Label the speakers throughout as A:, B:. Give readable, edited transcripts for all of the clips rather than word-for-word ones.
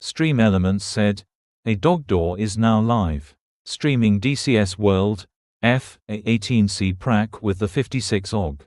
A: Stream Elements said, "A dog door is now live. Streaming DCS World, A-18C Prac with the 56 OG."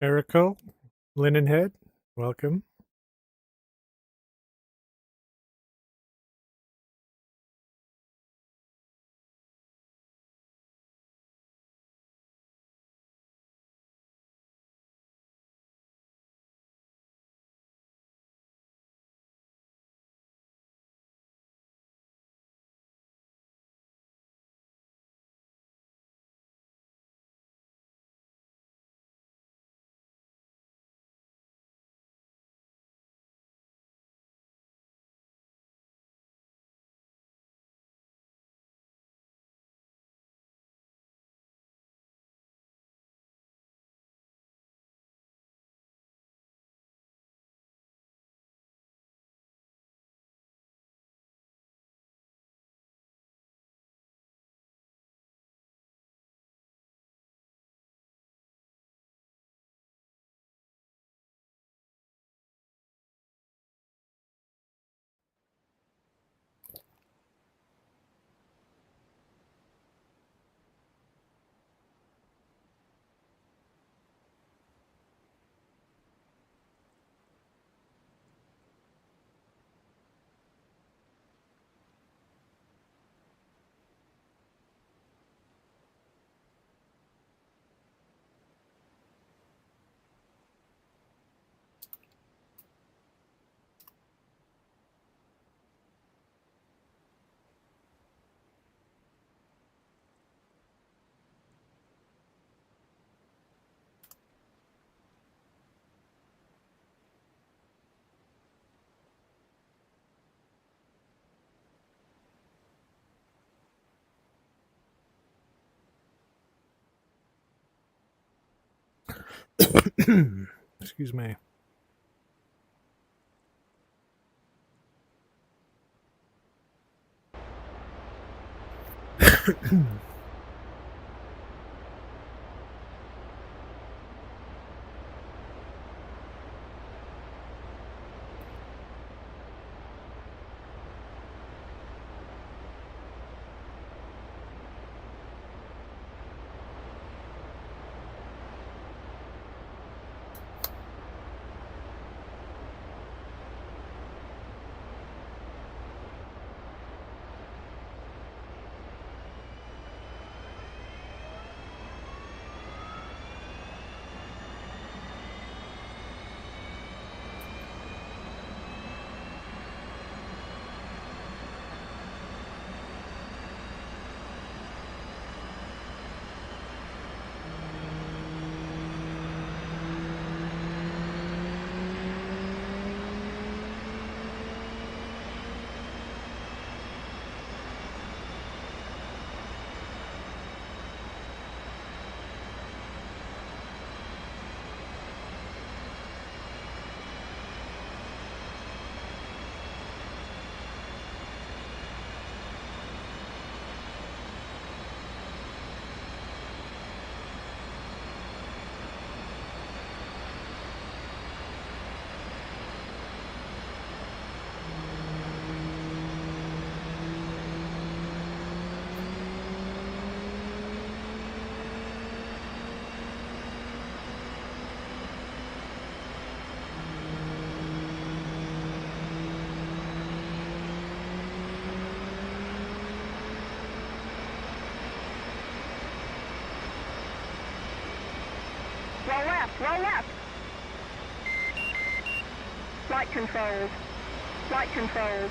B: Miracle, Linenhead, welcome. Excuse me.
C: Roll left, roll left. Flight controls. Flight controls.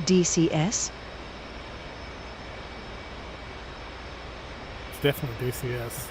D: DCS?
B: It's definitely DCS.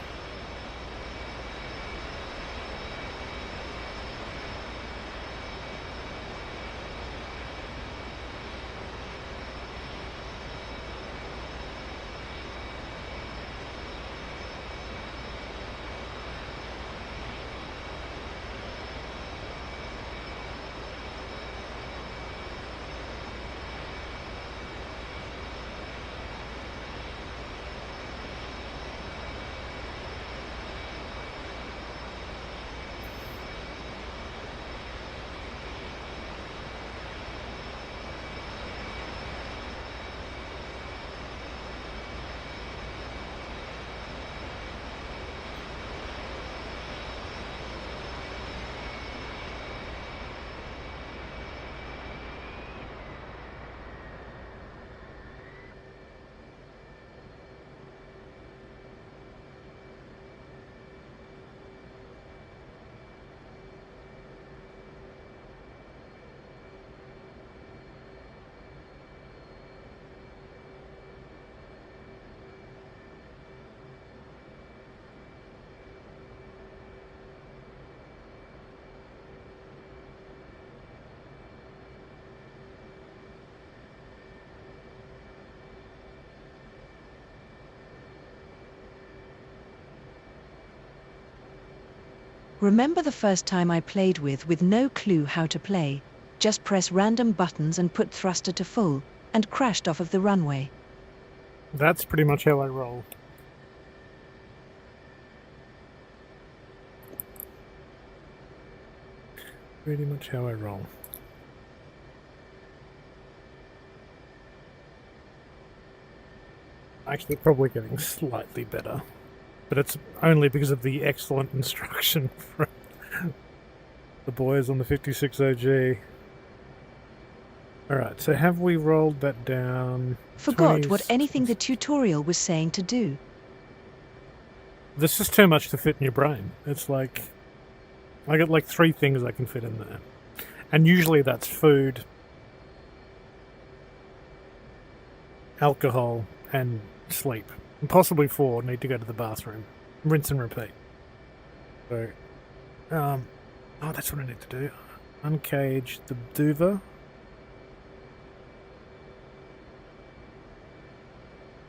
D: Remember the first time I played with no clue how to play, just press random buttons and put thruster to full, and crashed off of the runway.
B: That's pretty much how I roll. Pretty much how I roll. Actually, probably getting slightly better. But it's only because of the excellent instruction from the boys on the 56 OG. Alright, so have we rolled that down?
D: Forgot what anything the tutorial was saying to do.
B: This is too much to fit in your brain. It's like, I got like 3 things I can fit in there. And usually that's food, alcohol, and sleep. And possibly 4, need to go to the bathroom. Rinse and repeat. So, oh, that's what I need to do. Uncage the Duva.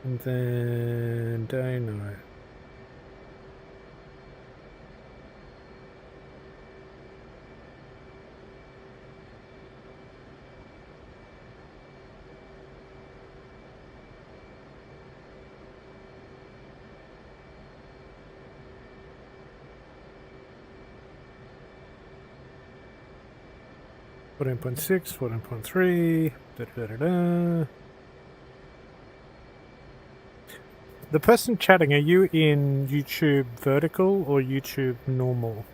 B: And then day night. .6, 14.3, da-da-da-da. The person chatting, are you in YouTube vertical or YouTube normal?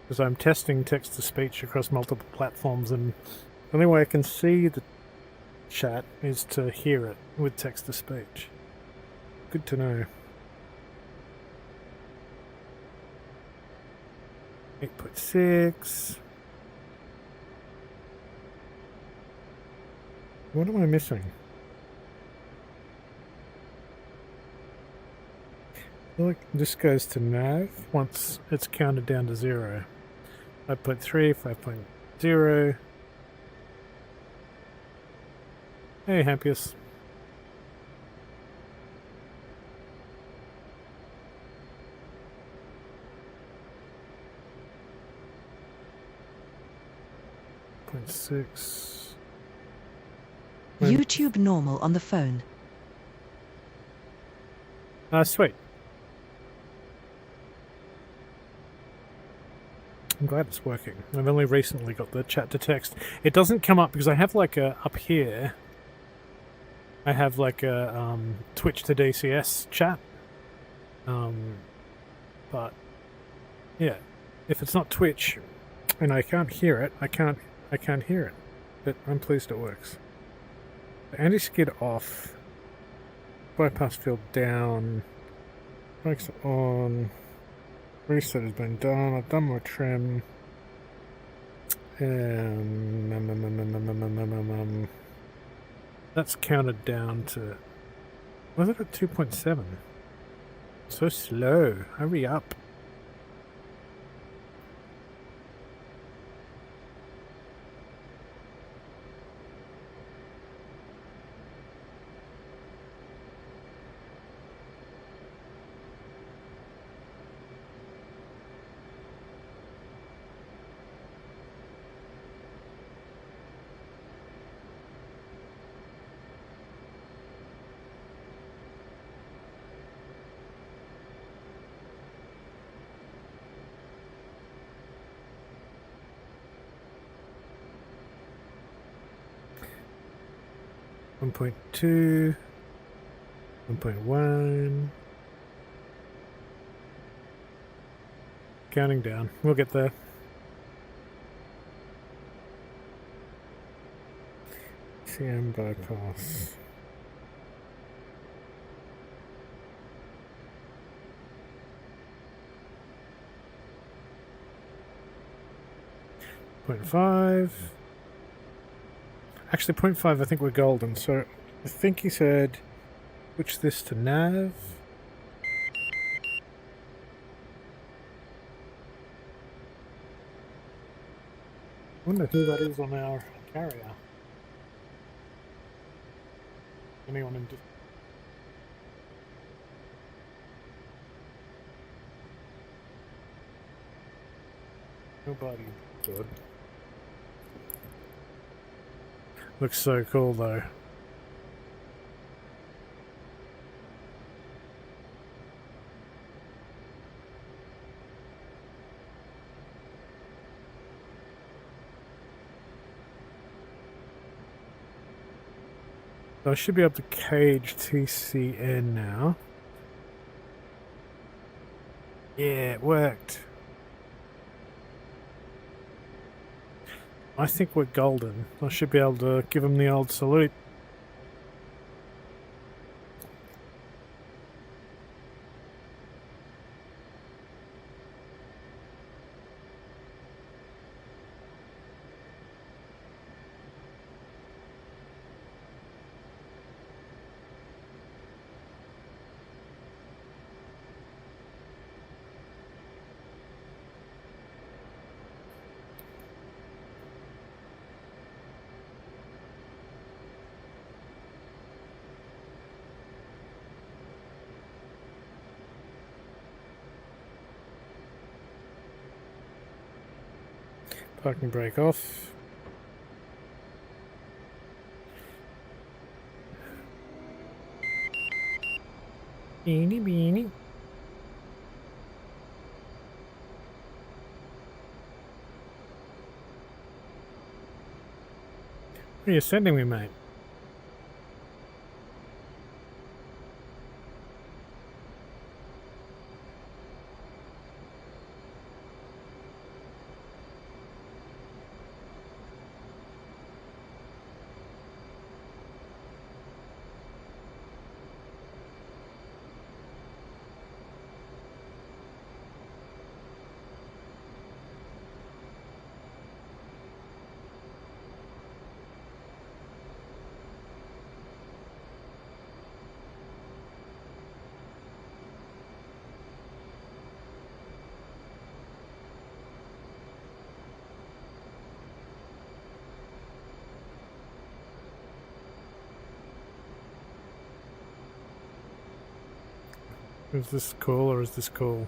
B: Because I'm testing text-to-speech across multiple platforms, and the only way I can see the chat is to hear it with text-to-speech. Good to know. 8.6. What am I missing? I feel like this goes to nav once it's counted down to 0. 5.3, 5.0. Hey, Hampius. .6.
D: YouTube normal on the phone.
B: Sweet. I'm glad it's working. I've only recently got the chat to text. It doesn't come up because I have like a, up here, I have like a Twitch to DCS chat. But yeah, if it's not Twitch and I can't hear it, I can't hear it. But I'm pleased it works. Anti-skid off. Bypass field down. Brakes on. Reset has been done. I've done my trim. That's counted down to... Was it at 2.7? So slow. Hurry up. .2, 1.1. Counting down. We'll get there. CM bypass. .5. Actually, 0.5, I think we're golden, so I think he said switch this to nav. I wonder who that is on our carrier. Anyone in... Nobody. Good. Looks so cool though. So I should be able to cage TCN now. Yeah, it worked. I think we're golden. I should be able to give him the old salute. Parking brake off. Beanie beanie. Where are you sending me, mate? Is this cool or is this cool?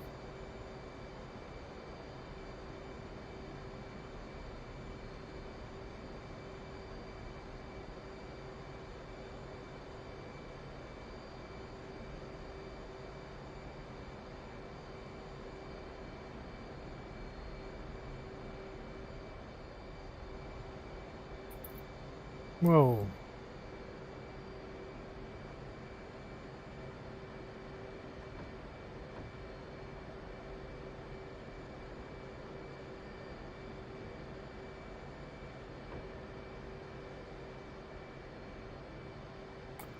B: Whoa.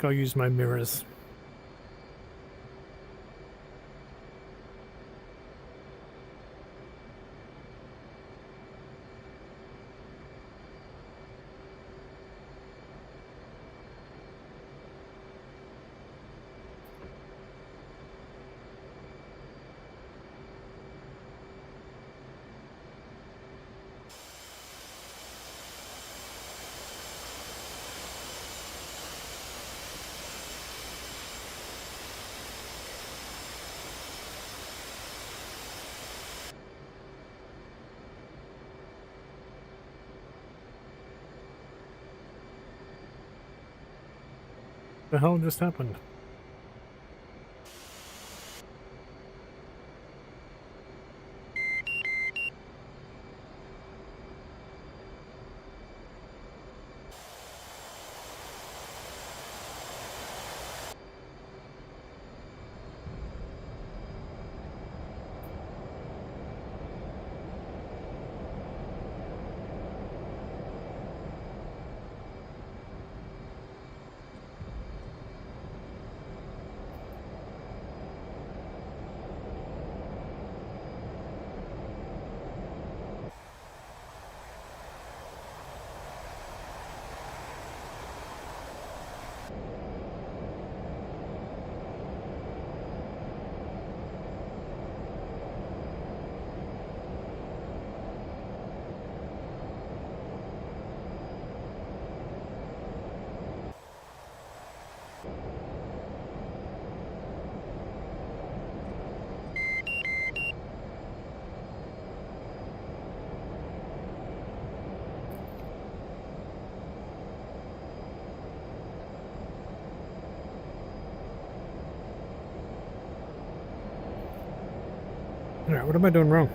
B: Go use my mirrors. The hell just happened? Alright, what am I doing wrong?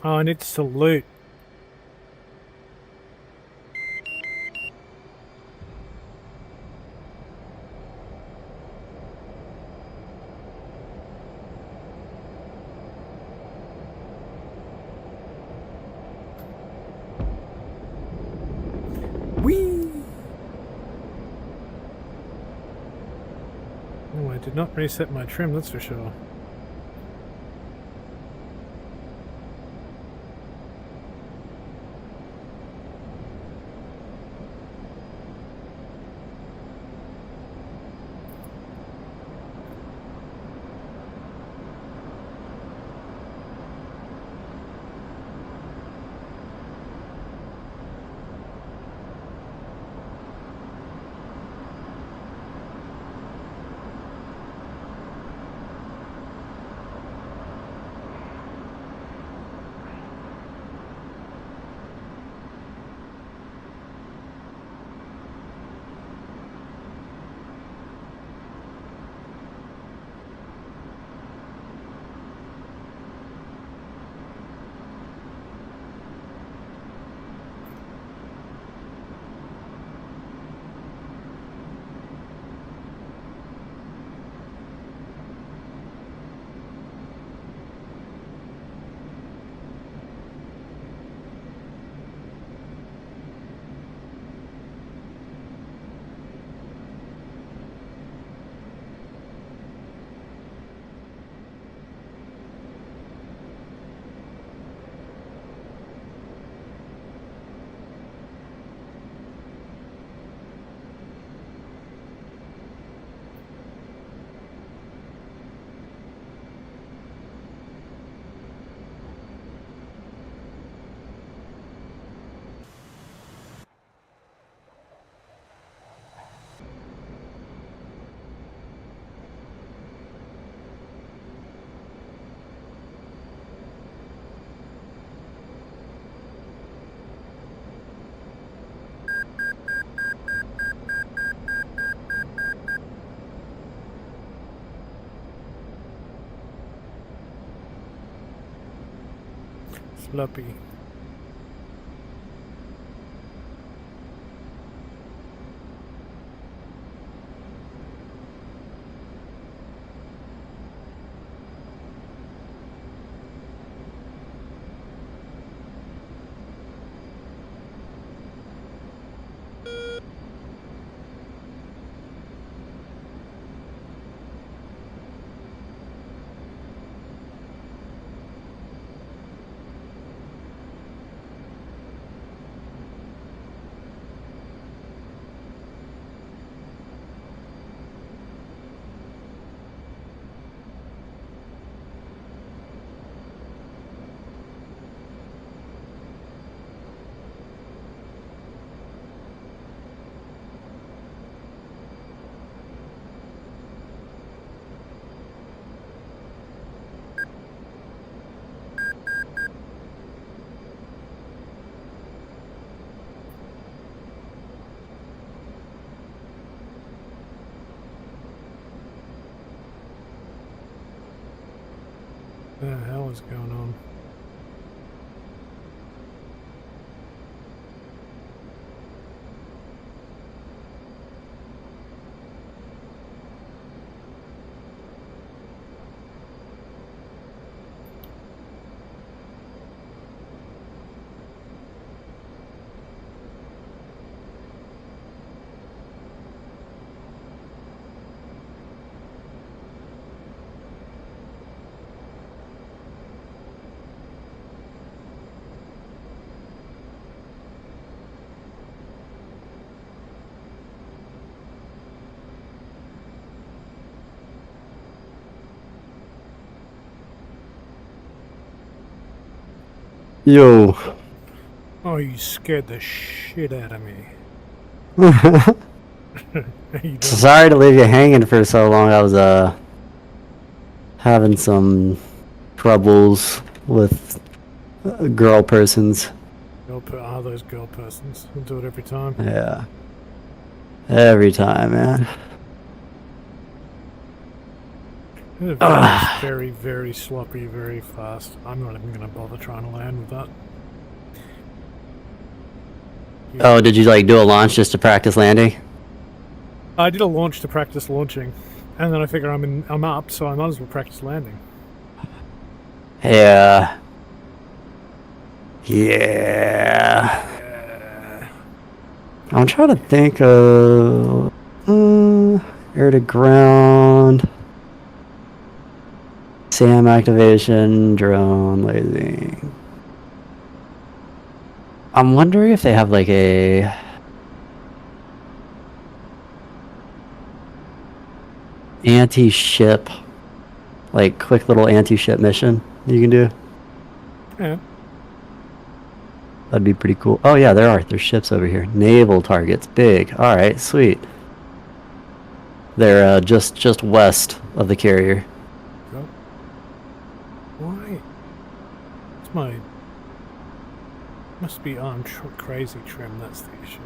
B: Oh, I need to salute. I did not reset my trim, that's for sure. Sloppy. What the hell is going on?
E: Yo.
B: Oh, you scared the shit out of me. How you doing?
E: Sorry to leave you hanging for so long. I was having some troubles with girl persons.
B: Those girl persons. We'll do it every time.
E: Yeah. Every time, man.
B: It's very, very sloppy, very fast. I'm not even going to bother trying to land with that.
E: Oh, did you like do a launch just to practice landing?
B: I did a launch to practice launching, and then I figure I'm up, so I might as well practice landing.
E: Yeah. Yeah. I'm trying to think of... Air to ground. SAM activation, drone, lasing. I'm wondering if they have like a anti-ship, like quick little anti-ship mission you can do.
B: Yeah.
E: That'd be pretty cool. Oh yeah, there are. There's ships over here. Naval targets, big. All right, sweet. They're just west of the carrier.
B: Go. Why? It's my. Must be arm crazy trim. That's the issue.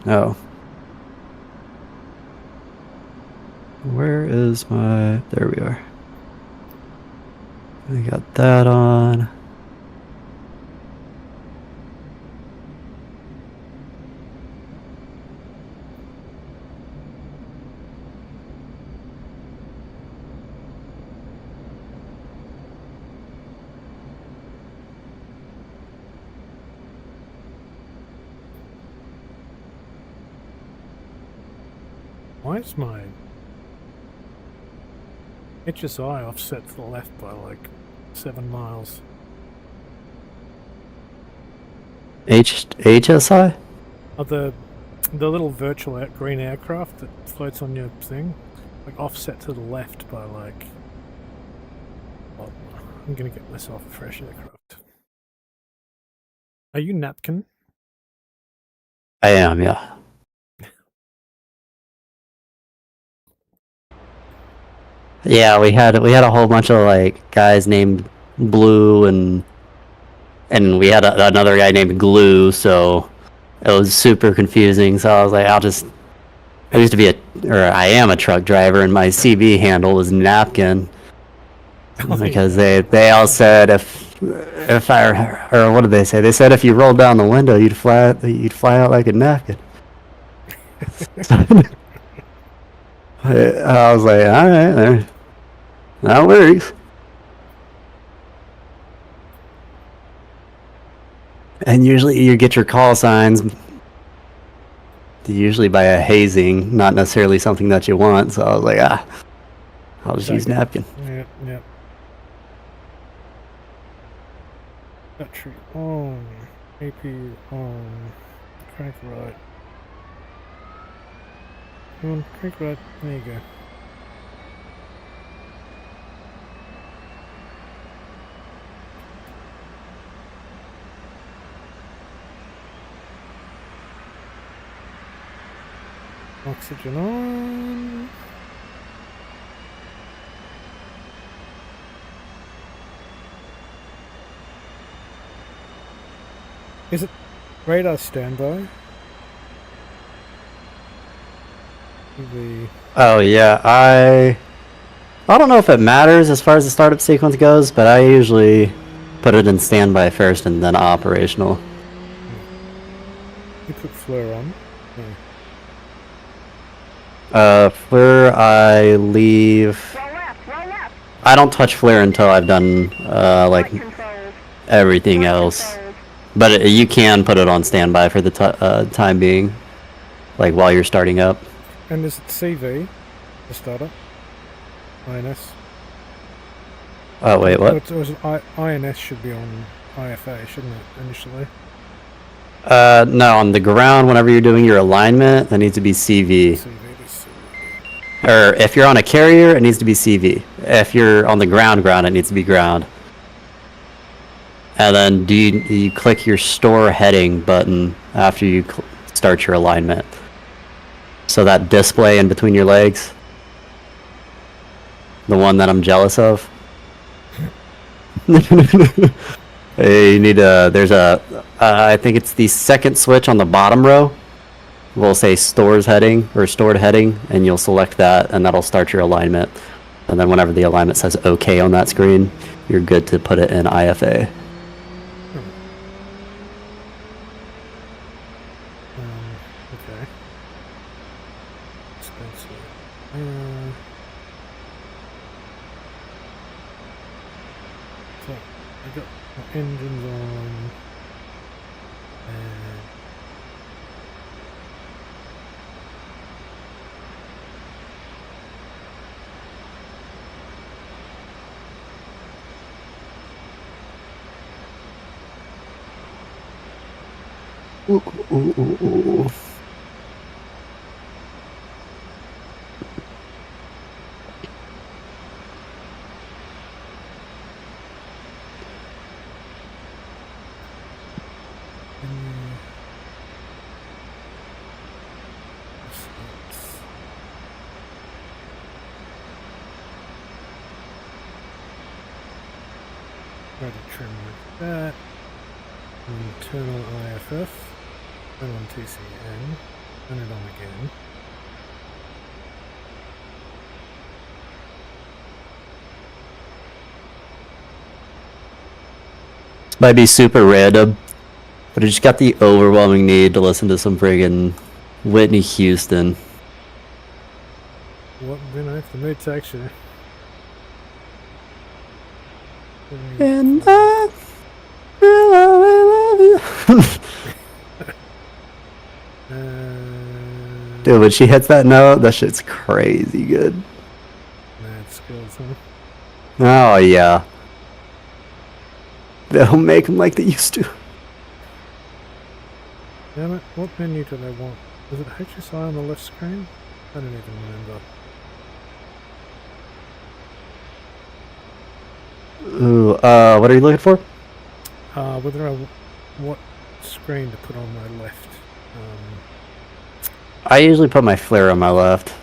E: Oh. Where is my... There we are. I got that on.
B: Why is my HSI offset to the left by like 7 miles?
E: HSI?
B: Oh, the little virtual green aircraft that floats on your thing, like offset to the left by like. Well, I'm gonna get myself a fresh aircraft. Are you napkin?
E: I am, yeah. Yeah, we had a whole bunch of like guys named Blue and we had another guy named Glue, so it was super confusing. So I was like, I used to be I am a truck driver, and my CB handle was Napkin because they all said if I, or what did they say? They said if you rolled down the window, you'd fly out like a napkin. I was like, all right, that works. And usually you get your call signs usually by a hazing, not necessarily something that you want. So I was like, I'll just use napkin.
B: Yep. Battery on. AP on. Crank right. Come on, crank right. There you go. Oxygen on. Is it radar standby?
E: Oh yeah, I don't know if it matters as far as the startup sequence goes, but I usually put it in standby first and then operational.
B: You put flare on.
E: Flare I leave.
C: Roll left.
E: I don't touch flare until I've done like
C: Flight controls.
E: everything
C: Flight
E: else.
C: controls.
E: But you can put it on standby for the time being, like while you're starting up.
B: And is it CV, the starter? INS?
E: Oh wait, what?
B: INS should be on IFA, shouldn't it, initially?
E: No, on the ground, whenever you're doing your alignment, that needs to be CV. Or if you're on a carrier, it needs to be CV. If you're on the ground, it needs to be ground. And then you click your store heading button after you start your alignment. So that display in between your legs, the one that I'm jealous of. You need there's I think it's the second switch on the bottom row. We'll say stores heading or stored heading, and you'll select that, and that'll start your alignment. And then whenever the alignment says OK on that screen, you're good to put it in IFA.
B: Okay. Let's see. So I got my engines on. And
E: Ooh, ooh, ooh, ooh.
B: ready to trim like that. And turn on IFF. Turn on TCN. Turn it on again.
E: Might be super random, but I just got the overwhelming need to listen to some friggin' Whitney Houston.
B: What, you know, if the mood takes you.
E: And I love you. Dude, when she hits that note, that shit's crazy good.
B: Mad skills, huh?
E: Oh, yeah. They don't make them like they used to.
B: Damn it, what menu do they want? Is it HSI on the left screen? I don't even remember.
E: Ooh, what are you looking for?
B: Whether what screen to put on my left.
E: I usually put my flare on my left.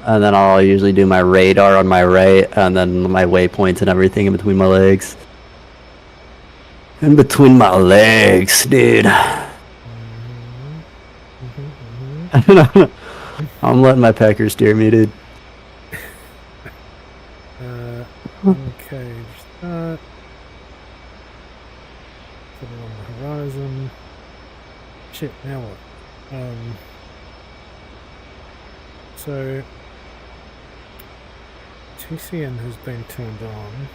E: And then I'll usually do my radar on my right, and then my waypoints and everything in between my legs. In between my legs, dude. I'm letting my pecker steer me, dude.
B: Uncage that. Put it on the horizon. Shit, now what? So TCN has been turned on.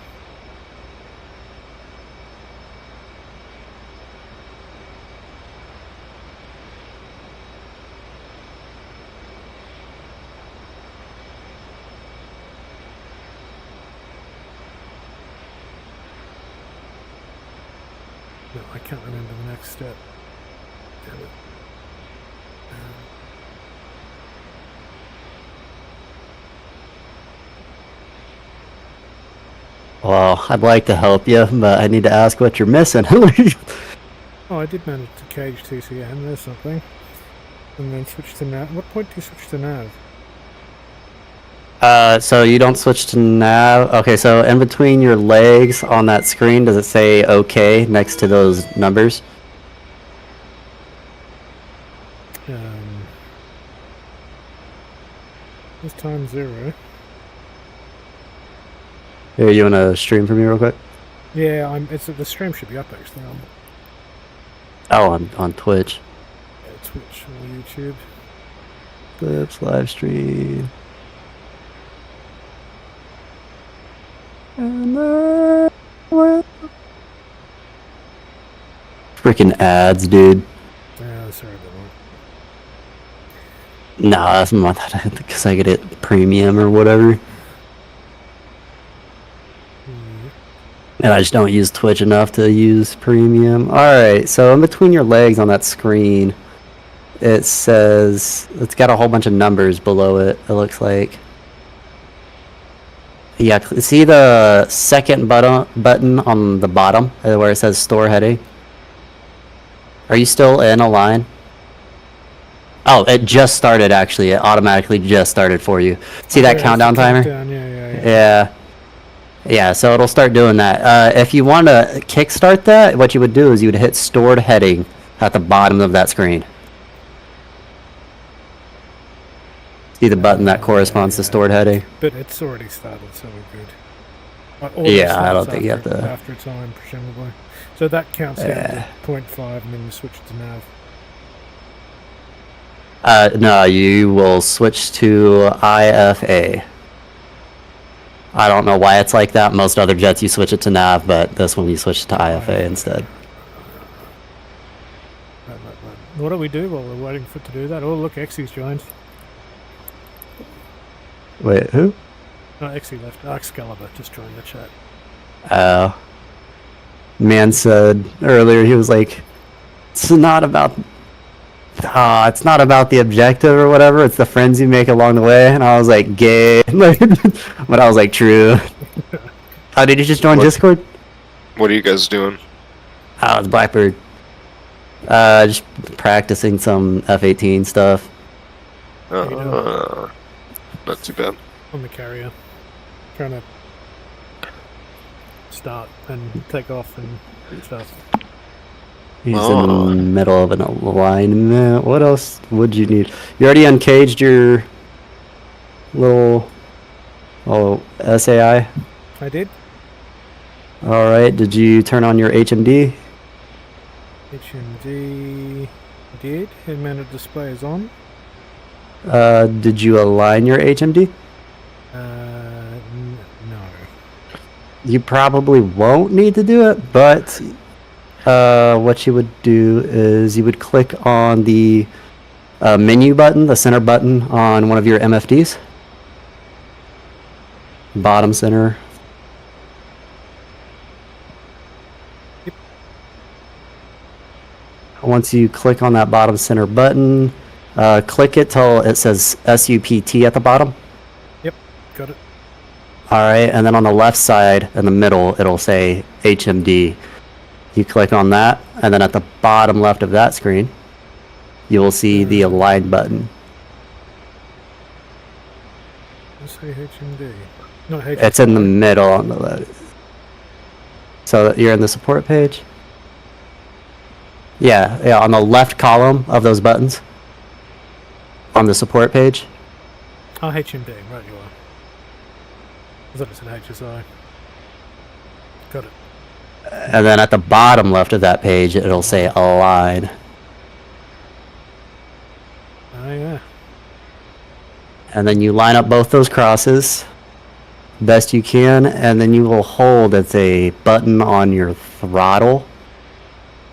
B: No, I can't remember the next step. Damn it.
E: Well, I'd like to help you, but I need to ask what you're missing.
B: Oh, I did manage to cage TCN, there's something. And then switch to nav. What point do you switch to nav?
E: So you don't switch to nav. Okay, so in between your legs on that screen, does it say OK next to those numbers?
B: This time 0.
E: Here, you want to stream for me real quick?
B: Yeah, the stream should be up actually on
E: Oh, on Twitch.
B: Twitch or YouTube.
E: Clips, live stream. Freaking ads, dude.
B: Yeah, sorry about that.
E: No, that's not because I get it premium or whatever. And I just don't use Twitch enough to use premium. Alright, so in between your legs on that screen, it says, it's got a whole bunch of numbers below it, it looks like. Yeah, see the second button on the bottom where it says store heading? Are you still in a line? Oh, it just started actually. It automatically just started for you. See that countdown timer? Yeah. Yeah, so it'll start doing that. If you want to kickstart that, what you would do is you would hit stored heading at the bottom of that screen. See the button that corresponds to stored heading?
B: But it's already started, so we're good.
E: Yeah, I don't think you have to...
B: After time, presumably. So that counts down to 0.5 and then you switch to nav.
E: No, you will switch to IFA. I don't know why it's like that. Most other jets you switch it to nav, but this one you switch to IFA instead.
B: Right. What do we do while we're waiting for it to do that? Oh, look, Exy's joined.
E: Wait, who?
B: No, Exy left. Excalibur just joined the chat.
E: Man said earlier, he was like, it's not about the objective or whatever, it's the friends you make along the way. And I was like, gay. But I was like, true. Oh, did you just join Discord?
F: What are you guys doing?
E: Oh, it's Blackbird. Just practicing some F-18 stuff.
F: Not too bad.
B: On the carrier. Trying to start and take off and stuff.
E: He's in the middle of an alignment. What else would you need? You already uncaged your little SAI?
B: I did.
E: Alright, did you turn on your HMD?
B: HMD did. Head mounted display is on.
E: Did you align your HMD?
B: No.
E: You probably won't need to do it, but what you would do is you would click on the menu button, the center button on one of your MFDs. Bottom center.
B: Yep.
E: Once you click on that bottom center button, click it till it says SUPT at the bottom.
B: Yep, got it.
E: Alright, and then on the left side, in the middle, it'll say HMD. You click on that, and then at the bottom left of that screen, you will see the align button.
B: Let's say HMD. Not HMD.
E: It's in the middle on the left. So you're in the support page? Yeah, on the left column of those buttons. On the support page.
B: Oh, HMD, right you are. I thought it said HSI. Got it.
E: And then at the bottom left of that page, it'll say align.
B: Oh, yeah.
E: And then you line up both those crosses best you can, and then you will hold, it's a button on your throttle.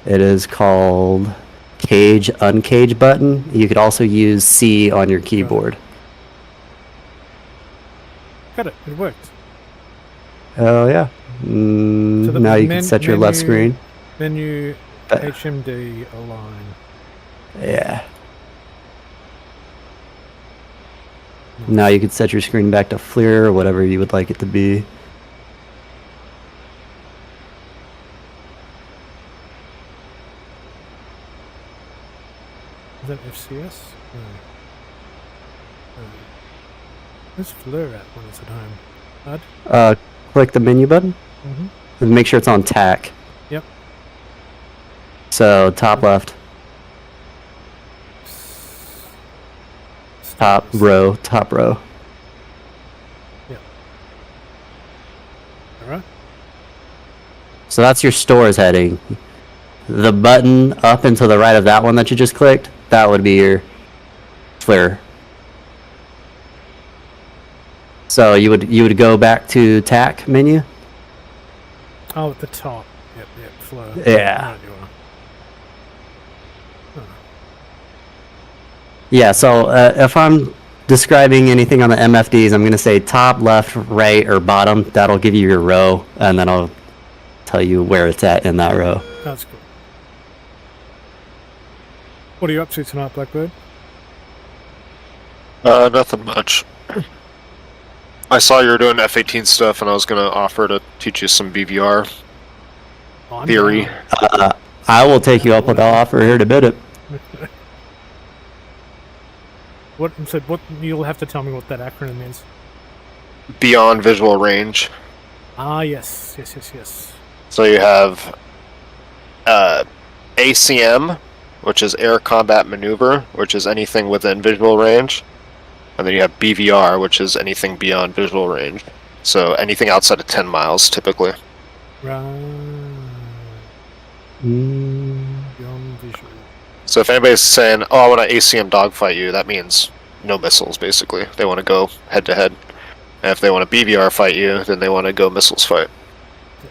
E: It is called cage uncage button. You could also use C on your keyboard.
B: Got it. It worked.
E: Oh yeah.
B: So the
E: Now you can set your left screen.
B: Menu HMD align.
E: Yeah. Now you can set your screen back to FLIR or whatever you would like it to be.
B: Is that FCS? No. Where's FLIR at when it's at home? Bud?
E: Click the menu button.
B: Mm-hmm.
E: And make sure it's on TAC.
B: Yep.
E: So top left. Top row.
B: Yep. Alright.
E: So that's your stores heading. The button up and to the right of that one that you just clicked, that would be your FLIR. So you would go back to TAC menu.
B: Oh, at the top. Yep, flow.
E: Yeah.
B: Right you are. Huh.
E: Yeah, so if I'm describing anything on the MFDs, I'm going to say top, left, right, or bottom. That'll give you your row, and then I'll tell you where it's at in that row.
B: That's cool. What are you up to tonight, Blackbird?
F: Nothing much. I saw you were doing F-18 stuff, and I was going to offer to teach you some BVR
B: Oh, I'm
F: theory.
B: down.
E: I will take you up with the offer here to bid it.
B: What you'll have to tell me what that acronym means.
F: Beyond visual range.
B: Ah, yes.
F: So you have ACM, which is air combat maneuver, which is anything within visual range. And then you have BVR, which is anything beyond visual range. So anything outside of 10 miles, typically.
B: Right. Beyond visual.
F: So if anybody's saying, "Oh, I want to ACM dogfight you," that means no missiles. Basically, they want to go head to head. And if they want to BVR fight you, then they want to go missiles fight.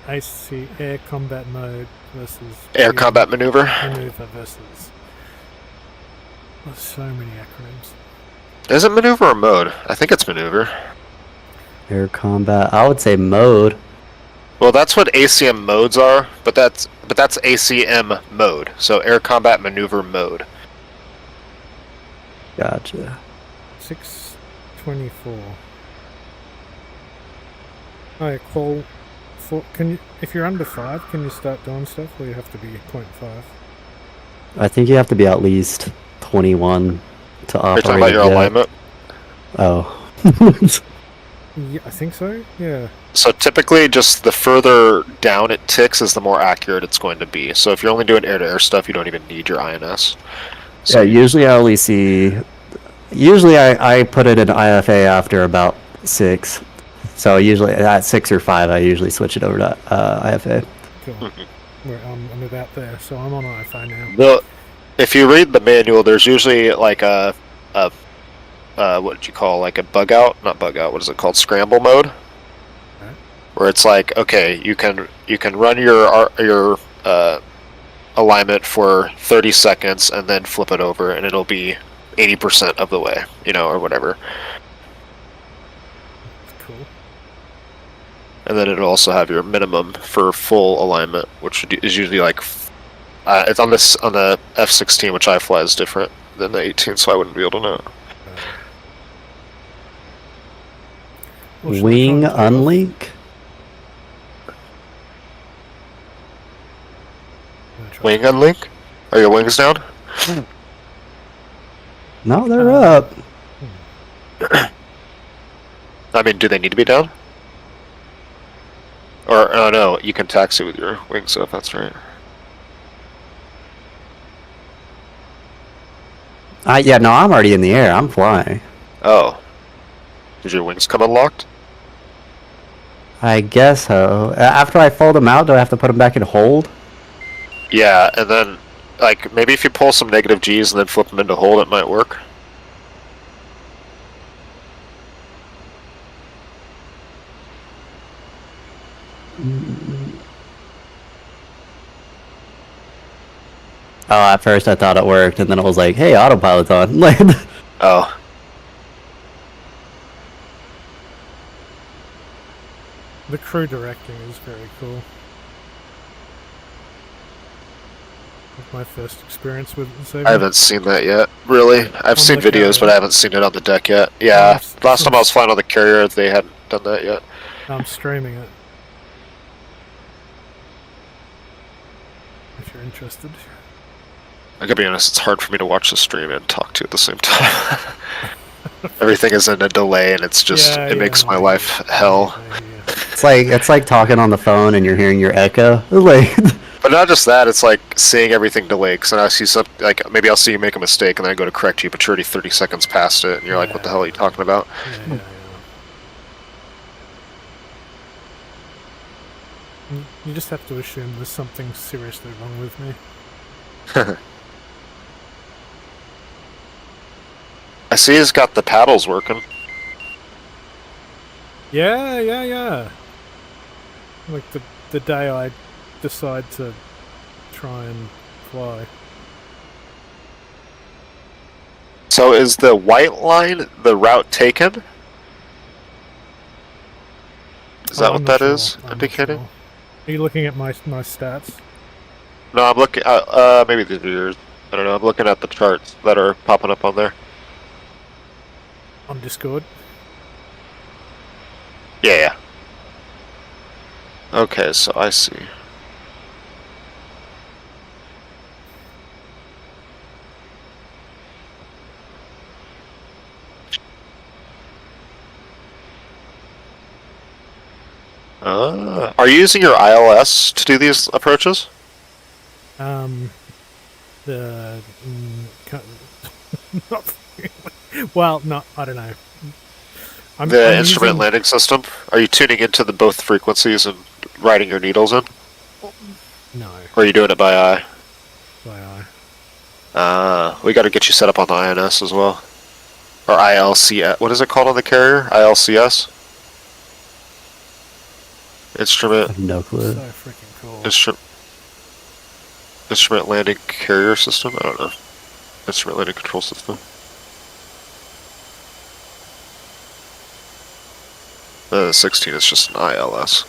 B: The AC air combat mode versus
F: Air combat maneuver.
B: maneuver versus. There's so many acronyms.
F: Is it maneuver or mode? I think it's maneuver.
E: Air combat. I would say mode.
F: Well, that's what ACM modes are, but that's ACM mode. So air combat maneuver mode.
E: Gotcha.
B: 624. Alright, call. Can you, if you're under 5, can you start doing stuff, or you have to be 0.5?
E: I think you have to be at least 21 to
F: Are you
E: operate.
F: talking about your
E: a jet.
F: alignment?
E: Oh.
B: Yeah, I think so. Yeah.
F: So typically, just the further down it ticks is the more accurate it's going to be. So if you're only doing air-to-air stuff, you don't even need your INS. So
E: Yeah, usually I only see. Usually I put it in IFA after about 6. So usually at 6 or 5, I usually switch it over to IFA.
B: Cool. I'm about there, so I'm on IFI now.
F: if you read the manual, there's usually like a what did you call, like a bug out? Not bug out. What is it called? Scramble mode.
B: Right.
F: Where it's like, okay, you can run your alignment for 30 seconds and then flip it over, and it'll be 80% of the way, or whatever.
B: Cool.
F: And then it'll also have your minimum for full alignment, which is usually like it's on the F-16, which I fly, is different than the 18, so I wouldn't be able to know.
B: Well, should I
E: Wing
B: try and
E: unlink?
B: take off?
F: Wing unlink? Are your wings down?
E: No, they're up.
F: I mean, do they need to be down? Or, oh no, you can taxi with your wings up, that's right.
E: Yeah, no, I'm already in the air. I'm flying.
F: Oh. Did your wings come unlocked?
E: I guess so. After I fold them out, do I have to put them back in hold?
F: Yeah, and then, like, maybe if you pull some negative G's and then flip them into hold, it might work.
E: Oh, at first I thought it worked, and then it was like, hey, autopilot's on.
F: Oh.
B: The crew directing is very cool. Like my first experience with it.
F: I haven't seen that yet, really. I've seen
B: the
F: videos, but
B: carrier.
F: I haven't seen it on the deck yet. Yeah,
B: Oh,
F: last time I was flying on the carrier, they hadn't done that yet.
B: I'm streaming it. If you're interested.
F: I gotta be honest, it's hard for me to watch the stream and talk to at the same time. Everything is in a delay, and it's just, it makes my life hell.
E: It's like talking on the phone and you're hearing your echo. Like,
F: But not just that, it's like seeing everything delayed, because then I see something, like, maybe I'll see you make a mistake, and then I go to correct you, but you're already 30 seconds past it, and you're like, what the hell are you talking about?
B: Yeah. You just have to assume there's something seriously wrong with me.
F: I see he's got the paddles working.
B: Yeah. Like the day I decide to try and fly.
F: So is the white line the route taken? Is that
B: I'm
F: what
B: not
F: that is
B: sure. I'm not
F: indicating?
B: sure. Are you looking at my stats?
F: No, I'm looking, maybe these are yours. I don't know, I'm looking at the charts that are popping up on there.
B: On Discord?
F: Yeah. Okay, so I see. Are you using your ILS to do these approaches?
B: The not really. Well, no, I don't know. I'm
F: Instrument
B: using-
F: landing system? Are you tuning into the both frequencies and writing your needles in?
B: No,
F: Or are you doing it by eye?
B: by eye.
F: We got to get you set up on the INS as well. Or ILCS. What is it called on the carrier? ILCS?
E: I
F: Instrument.
E: have no clue.
B: So freaking cool.
F: Instrument landing carrier system? I don't know. Instrument landing control system. The 16 is just an ILS.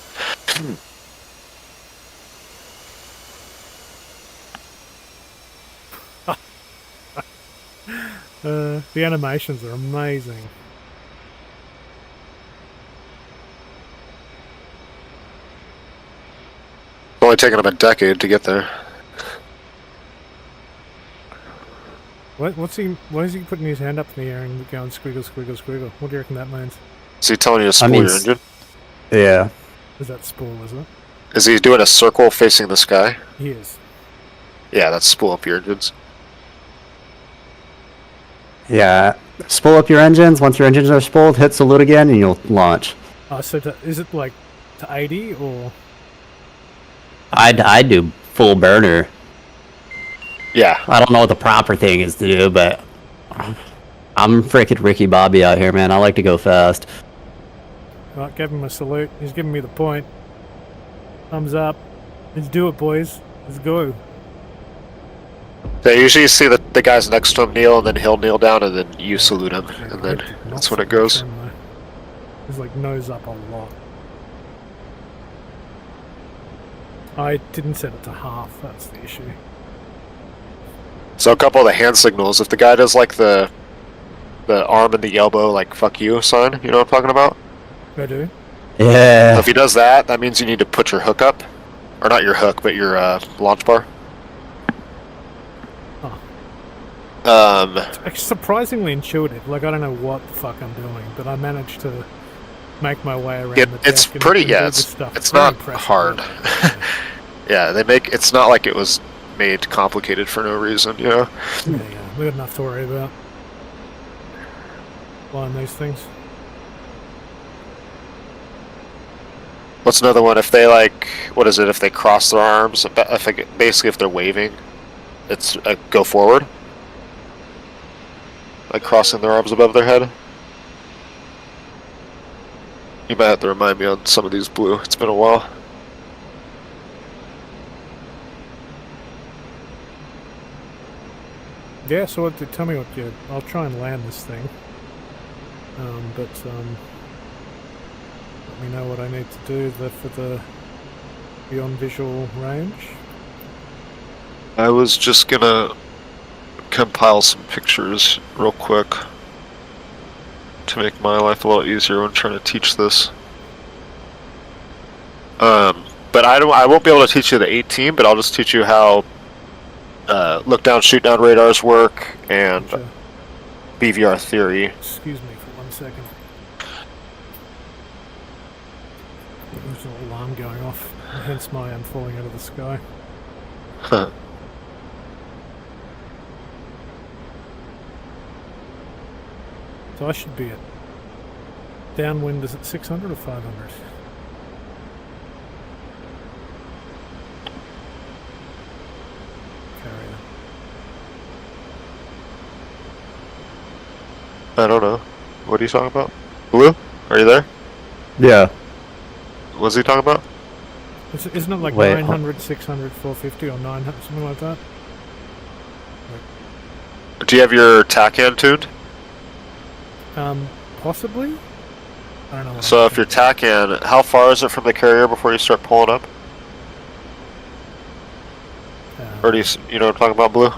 B: The animations are amazing.
F: It's only taken him a decade to get there.
B: Why is he putting his hand up in the air and going squiggle, squiggle, squiggle? What do you reckon that means?
F: Is he telling you to spool your engine?
E: Yeah.
B: Is that spool, is it?
F: Is he doing a circle facing the sky?
B: He is.
F: Yeah, that's spool up your engines.
E: Yeah. Spool up your engines. Once your engines are spooled, hit salute again, and you'll launch.
B: So is it like to 80 or?
E: I'd do full burner.
F: Yeah.
E: I don't know what the proper thing is to do, but I'm freaking Ricky Bobby out here, man. I like to go fast.
B: Right, give him a salute. He's giving me the point. Thumbs up. Let's do it, boys. Let's go.
F: So usually you see the guys next to him kneel, and then he'll kneel down, and then you salute him, and then that's when it goes.
B: He's like nose up a lot. I didn't set it to half. That's the issue.
F: So a couple of the hand signals. If the guy does like the arm and the elbow, like "fuck you" sign, you know what I'm talking about?
B: I do.
E: Yeah.
F: So if he does that, that means you need to put your hook up, or not your hook, but your launch bar.
B: It's surprisingly intuitive. Like, I don't know what the fuck I'm doing, but I managed to make my way around the deck.
F: It's
B: and
F: pretty,
B: do
F: yeah,
B: this stuff.
F: it's
B: Very
F: not
B: impressive,
F: hard.
B: really.
F: Yeah, it's not like it was made complicated for no reason, you know?
B: Yeah, we got enough to worry about. Flying these things.
F: What's another one? If they if they cross their arms, basically if they're waving, it's go forward. Like crossing their arms above their head. You might have to remind me on some of these blue. It's been a while.
B: Yeah, so tell me what you... I'll try and land this thing. But let me know what I need to do for the beyond visual range.
F: I was just gonna compile some pictures real quick to make my life a lot easier when trying to teach this. But I won't be able to teach you the 18, but I'll just teach you how look down, shoot down radars work and
B: Gotcha.
F: BVR theory.
B: Excuse me for 1 second. There's an alarm going off, hence my falling out of the sky.
F: Huh.
B: So I should be at downwind. Is it 600 or 500? Carrier.
F: I don't know. What are you talking about? Blue? Are you there?
E: Yeah.
F: What's he talking about?
B: Isn't it like
E: Wait,
B: 900, 600, 450 or 900, something like that?
F: Do you have your TACAN tuned?
B: Possibly? I don't know. What
F: So
B: I'm
F: if your TACAN, how far is it from the carrier before you start pulling up?
B: thinking.
F: Or do you know what I'm talking about, Blue?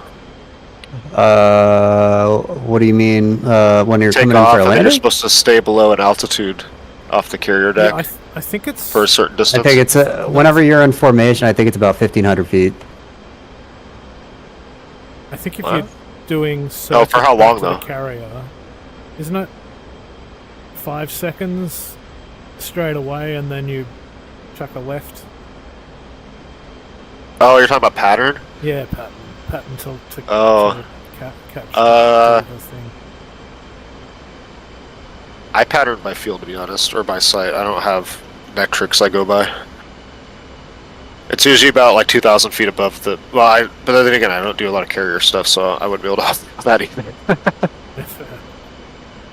E: What do you mean when you're
F: Take
E: coming
F: off,
E: in for a
F: and then you're
E: landing?
F: supposed to stay below an altitude off the carrier
B: Yeah,
F: deck
B: I think it's...
F: for a certain
E: I
F: distance.
E: think it's whenever you're in formation. I think it's about 1,500 feet.
B: I think if
F: What?
B: you're doing...
F: Oh, for how
B: circuit back
F: long,
B: to the
F: though?
B: carrier, isn't it 5 seconds straight away and then you chuck a left?
F: Oh, you're talking about pattern?
B: Yeah, pattern to
F: Oh.
B: catch
F: Uh,
B: the thing.
F: I pattern by feel, to be honest, or by sight. I don't have metrics I go by. It's usually about like 2,000 feet above the. Well, but then again, I don't do a lot of carrier stuff, so I wouldn't be able to have that either.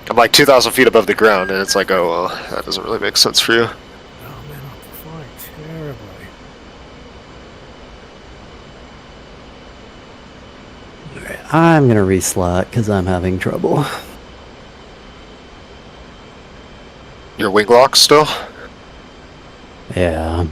F: I'm like 2,000 feet above the ground, and it's like, oh well, that doesn't really make sense for you.
B: Oh man, I'm flying terribly.
E: I'm gonna reslot because I'm having trouble.
F: Your wing lock still?
E: Yeah.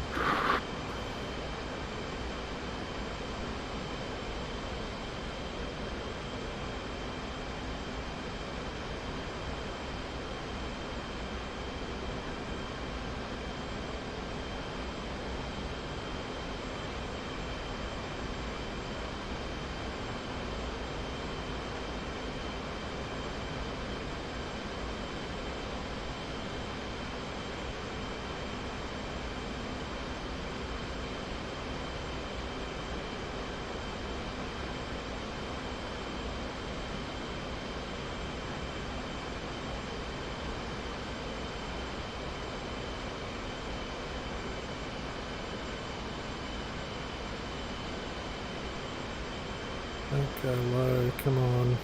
B: Don't go low, come on.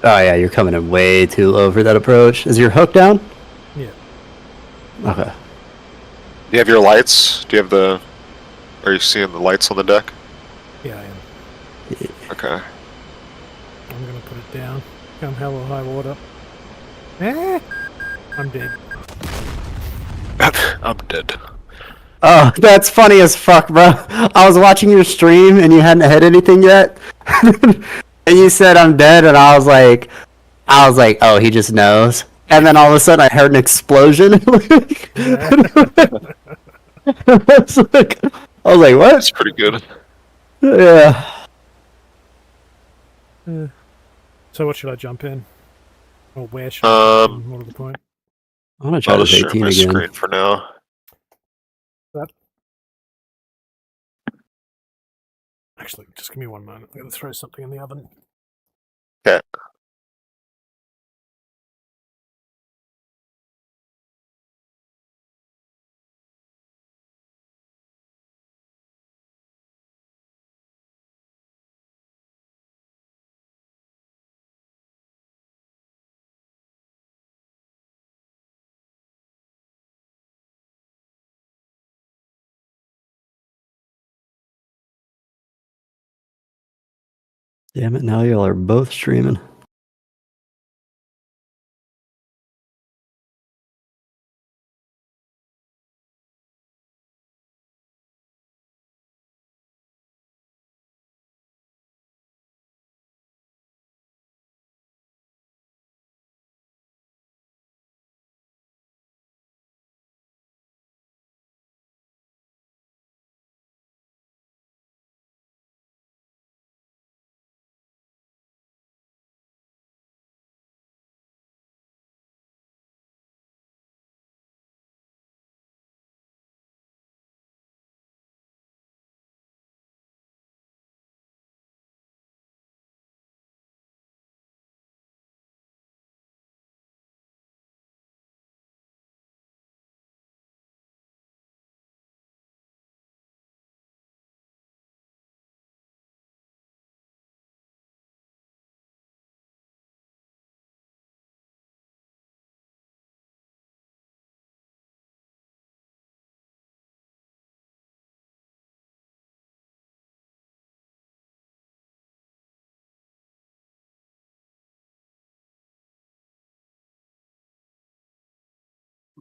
E: Oh yeah, you're coming in way too low for that approach. Is your hook down?
B: Yeah.
E: Okay.
F: Do you have your lights? Do you have the? Are you seeing the lights on the deck?
B: Yeah, I am.
F: Okay.
B: I'm gonna put it down. Come hell or high water. Eh? I'm dead.
F: I'm dead.
E: Oh, that's funny as fuck, bro. I was watching your stream and you hadn't hit anything yet. And you said I'm dead and I was like, oh, he just knows. And then all of a sudden I heard an explosion. I was like, what?
F: That's pretty good.
E: Yeah.
B: So what should I jump in? Or where should I jump in? What are the point?
E: I'm gonna try
F: I'll
E: this
F: just share
E: 18
F: my
E: again.
F: screen for now.
B: Actually, just give me one moment. I'm gonna throw something in the oven.
F: Okay.
E: Damn it, now y'all are both streaming.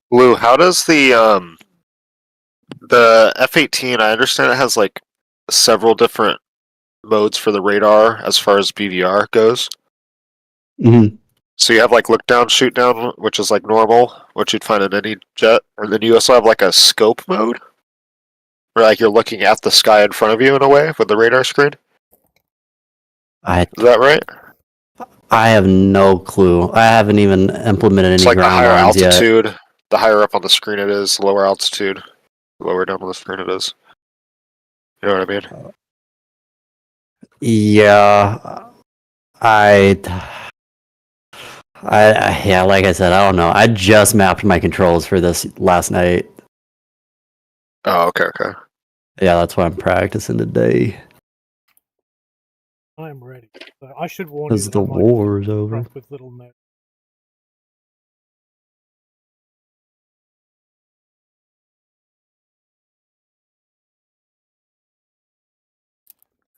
F: Blue, how does the F-18? I understand it has like several different modes for the radar as far as BVR goes.
E: Mm-hmm.
F: So you have like look down, shoot down, which is like normal, which you'd find in any jet, and then you also have like a scope mode, where like you're looking at the sky in front of you in a way with the radar screen. Is that right?
E: I have no clue. I haven't even implemented any
F: It's like the
E: ground
F: higher
E: lines yet.
F: altitude, the higher up on the screen it is, the lower altitude, the lower down on the screen it is. You know what I mean?
E: Yeah, yeah, like I said, I don't know. I just mapped my controls for this last night.
F: Oh, okay.
E: Yeah, that's why I'm practicing today.
B: I am ready. So I should warn you
E: Because
B: that
E: the
B: I might
E: war's over.
B: drop with little notes.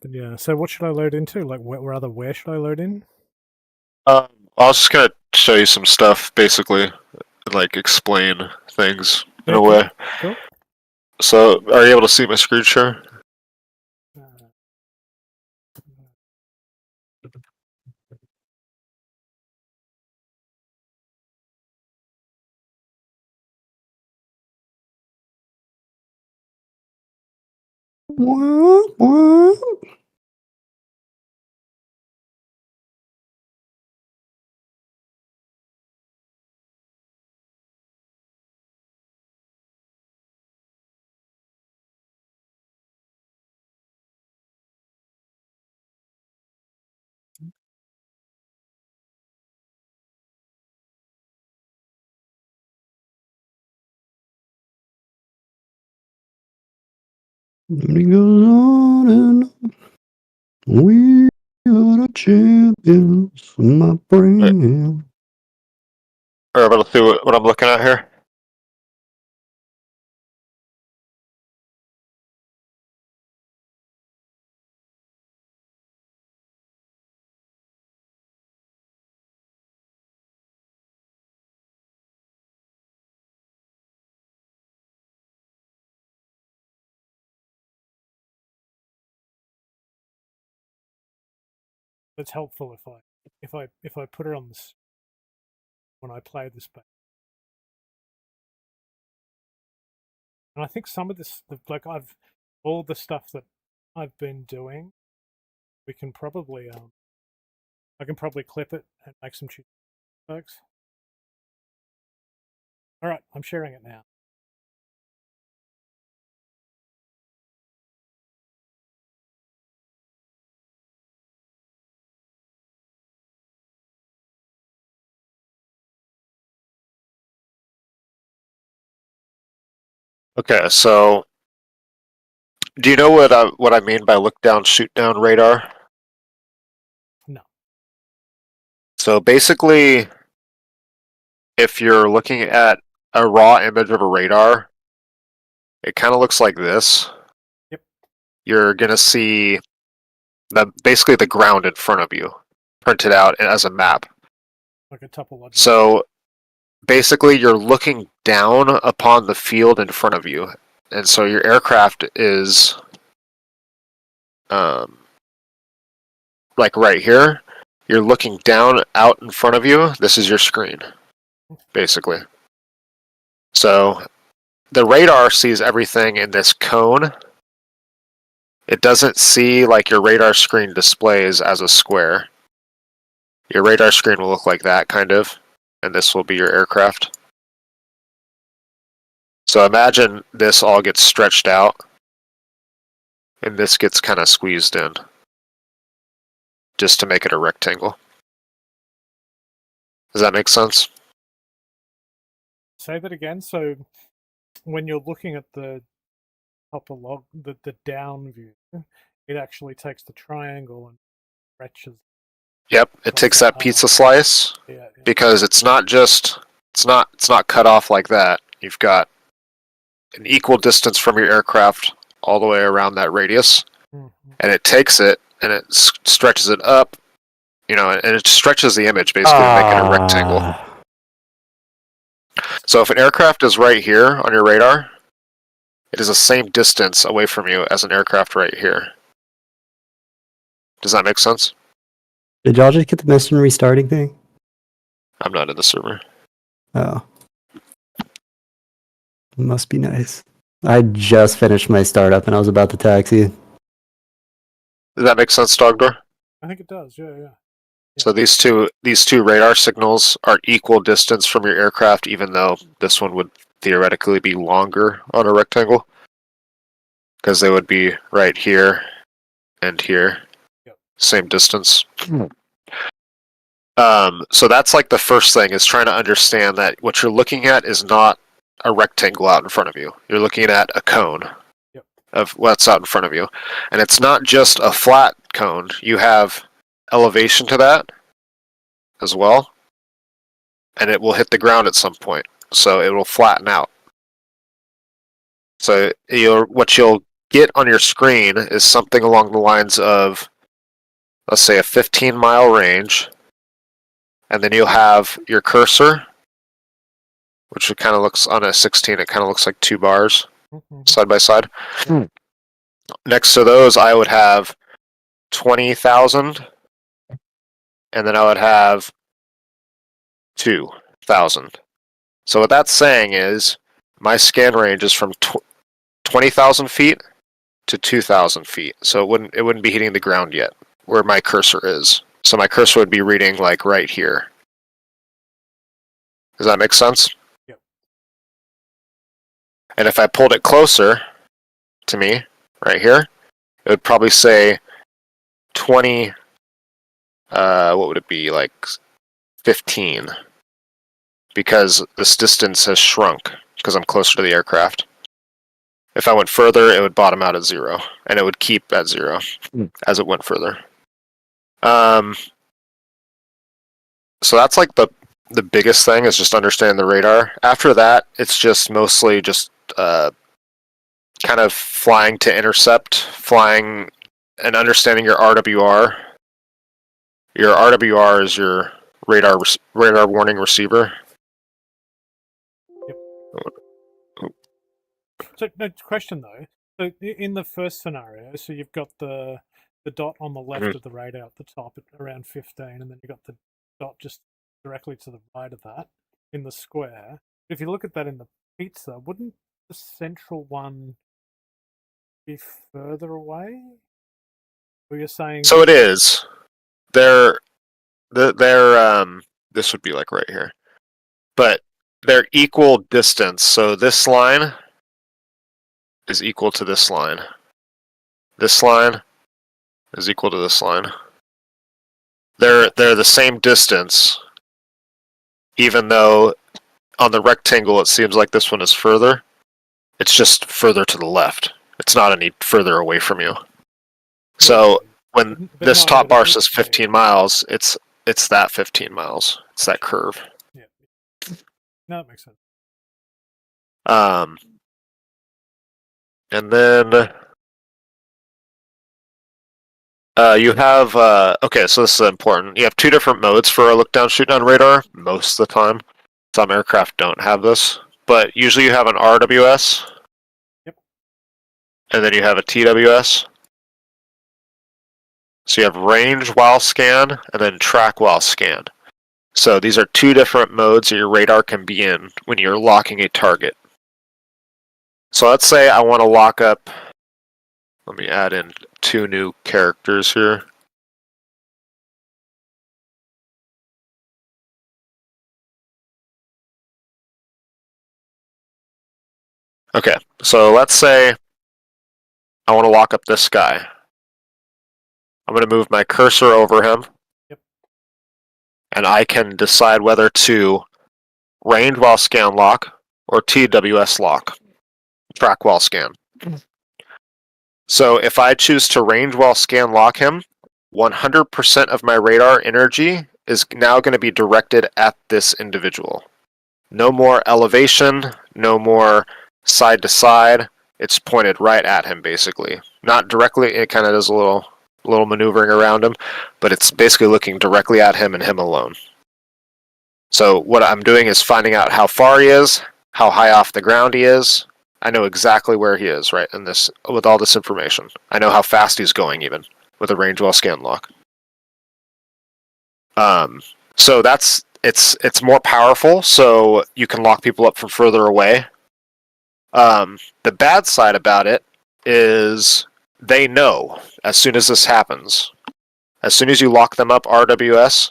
B: But yeah, so what should I load into? Like, where should I load in?
F: I was just gonna show you some stuff, basically, and like explain things in a way.
B: Cool.
F: So, are you able to see my screen share?
E: It goes on and on. We are the champions, my friend.
F: Are you able to see what I'm looking at here?
B: It's helpful if I put it on this when I play this back. And I think some of this, like all the stuff that I've been doing, we can probably I can probably clip it and make some folks. All right, I'm sharing it now.
F: Okay, so do you know what I mean by look down, shoot down radar?
B: No.
F: So basically, if you're looking at a raw image of a radar, it kind of looks like this.
B: Yep.
F: You're gonna see basically the ground in front of you, printed out as a map.
B: Like a topological.
F: So basically, you're looking down upon the field in front of you, and so your aircraft is like right here. You're looking down out in front of you. This is your screen, basically. So the radar sees everything in this cone. It doesn't see like your radar screen displays as a square. Your radar screen will look like that, kind of, and this will be your aircraft. So imagine this all gets stretched out, and this gets kind of squeezed in, just to make it a rectangle. Does that make sense?
B: Say that again. So when you're looking at the the down view, it actually takes the triangle and stretches.
F: Yep, it takes that pizza slice because it's not cut off like that. You've got an equal distance from your aircraft all the way around that radius, and it takes it and it stretches it up, and it stretches the image basically to make it a rectangle. So if an aircraft is right here on your radar, it is the same distance away from you as an aircraft right here. Does that make sense?
E: Did y'all just get the mission restarting thing?
F: I'm not in the server.
E: Oh. Must be nice. I just finished my startup and I was about to taxi.
F: Does that make sense, Dogdoor?
B: I think it does. Yeah.
F: So these two radar signals are equal distance from your aircraft, even though this one would theoretically be longer on a rectangle, because they would be right here and here, same distance. So that's like the first thing, is trying to understand that what you're looking at is not a rectangle out in front of you. You're looking at a cone of what's out in front of you. And it's not just a flat cone. You have elevation to that as well. And it will hit the ground at some point. So it will flatten out. So what you'll get on your screen is something along the lines of, let's say, a 15-mile range. And then you'll have your cursor, which it kind of looks, on a 16, it kind of looks like 2 bars side by side. Next to those, I would have 20,000, and then I would have 2,000. So what that's saying is my scan range is from 20,000 feet to 2,000 feet. So it wouldn't be hitting the ground yet, where my cursor is. So my cursor would be reading like right here. Does that make sense?
B: Yep.
F: And if I pulled it closer to me, right here, it would probably say 20, what would it be, like 15, because this distance has shrunk, because I'm closer to the aircraft. If I went further, it would bottom out at 0, and it would keep at 0 as it went further. So that's like the biggest thing, is just understanding the radar. After that, it's just mostly just kind of flying to intercept, flying and understanding your RWR. Your RWR is your radar warning receiver.
B: So, no question though. So, in the first scenario, so you've got the dot on the left of the radar at the top at around 15, and then you've got the dot just directly to the right of that in the square. If you look at that in the pizza, wouldn't the central one be further away? Or you're saying?
F: So it is. They're this would be like right here, but they're equal distance. So this line is equal to this line. This line is equal to this line. They're the same distance, even though on the rectangle it seems like this one is further. It's just further to the left. It's not any further away from you. So when this top bar says 15 miles, it's that 15 miles. It's that curve.
B: Yeah. No, that makes sense.
F: And then you have okay, so this is important. You have 2 different modes for a look down, shoot down radar most of the time. Some aircraft don't have this, but usually you have an RWS.
B: Yep.
F: And then you have a TWS. So you have range while scan and then track while scan. So these are 2 different modes that your radar can be in when you're locking a target. So let's say I want to lock up, let me add in 2 new characters here. Okay, so let's say I want to lock up this guy. I'm going to move my cursor over him.
B: Yep.
F: And I can decide whether to range while scan lock or TWS lock, track while scan. So if I choose to range while scan lock him, 100% of my radar energy is now going to be directed at this individual. No more elevation, no more side to side. It's pointed right at him, basically. Not directly, it kind of does a little maneuvering around him, but it's basically looking directly at him and him alone. So what I'm doing is finding out how far he is, how high off the ground he is. I know exactly where he is, right, in this, with all this information. I know how fast he's going, even with a range while scan lock. So that's it's more powerful, so you can lock people up from further away. The bad side about it is they know as soon as this happens. As soon as you lock them up RWS,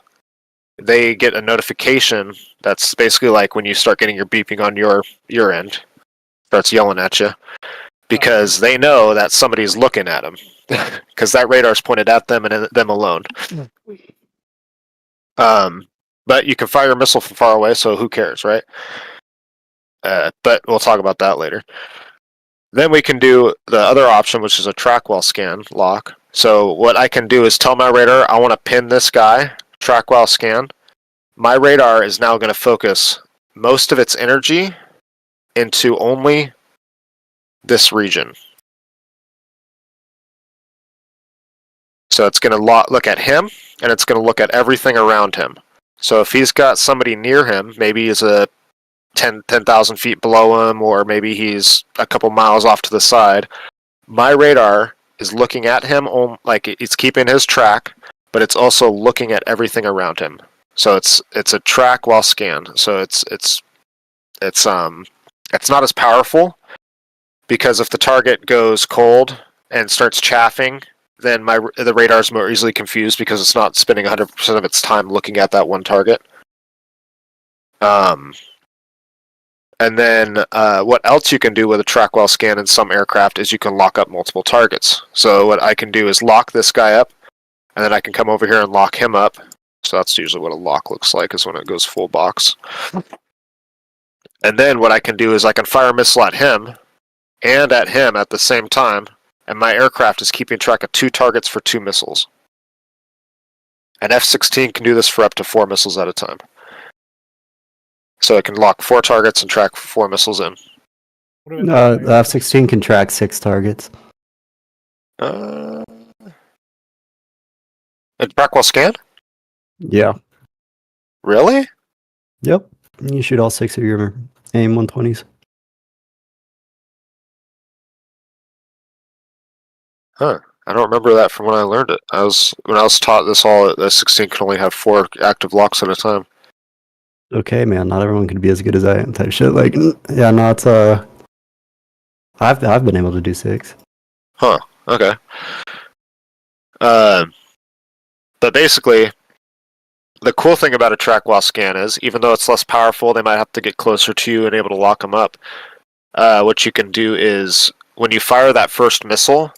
F: they get a notification that's basically like when you start getting your beeping on your end. Starts yelling at you. Because they know that somebody's looking at them. Because that radar's pointed at them and them alone. But you can fire a missile from far away, so who cares, right? But we'll talk about that later. Then we can do the other option, which is a track while scan lock. So what I can do is tell my radar, I want to pin this guy, track while scan. My radar is now going to focus most of its energy into only this region. So it's going to look at him, and it's going to look at everything around him. So if he's got somebody near him, maybe he's 10,000 feet below him, or maybe he's a couple miles off to the side, my radar is looking at him, like it's keeping his track, but it's also looking at everything around him. So it's a track while scan. So it's not as powerful, because if the target goes cold and starts chaffing, then the radar is more easily confused because it's not spending 100% of its time looking at that one target. And then what else you can do with a track while scan in some aircraft is you can lock up multiple targets. So what I can do is lock this guy up, and then I can come over here and lock him up. So that's usually what a lock looks like, is when it goes full box. And then what I can do is I can fire a missile at him and at him at the same time, and my aircraft is keeping track of 2 targets for 2 missiles. An F-16 can do this for up to 4 missiles at a time. So it can lock 4 targets and track 4 missiles in.
E: The F-16 can track 6 targets.
F: And track while scan?
E: Yeah.
F: Really?
E: Yep. You shoot all 6 of your AIM-120s.
F: Huh. I don't remember that from when I learned it. When I was taught this all, the 16 can only have 4 active locks at a time.
E: Okay, man. Not everyone can be as good as I am. Type shit. Like, yeah, no, it's I've been able to do 6.
F: Huh. Okay. But basically, the cool thing about a track while scan is, even though it's less powerful, they might have to get closer to you and able to lock them up. What you can do is, when you fire that first missile,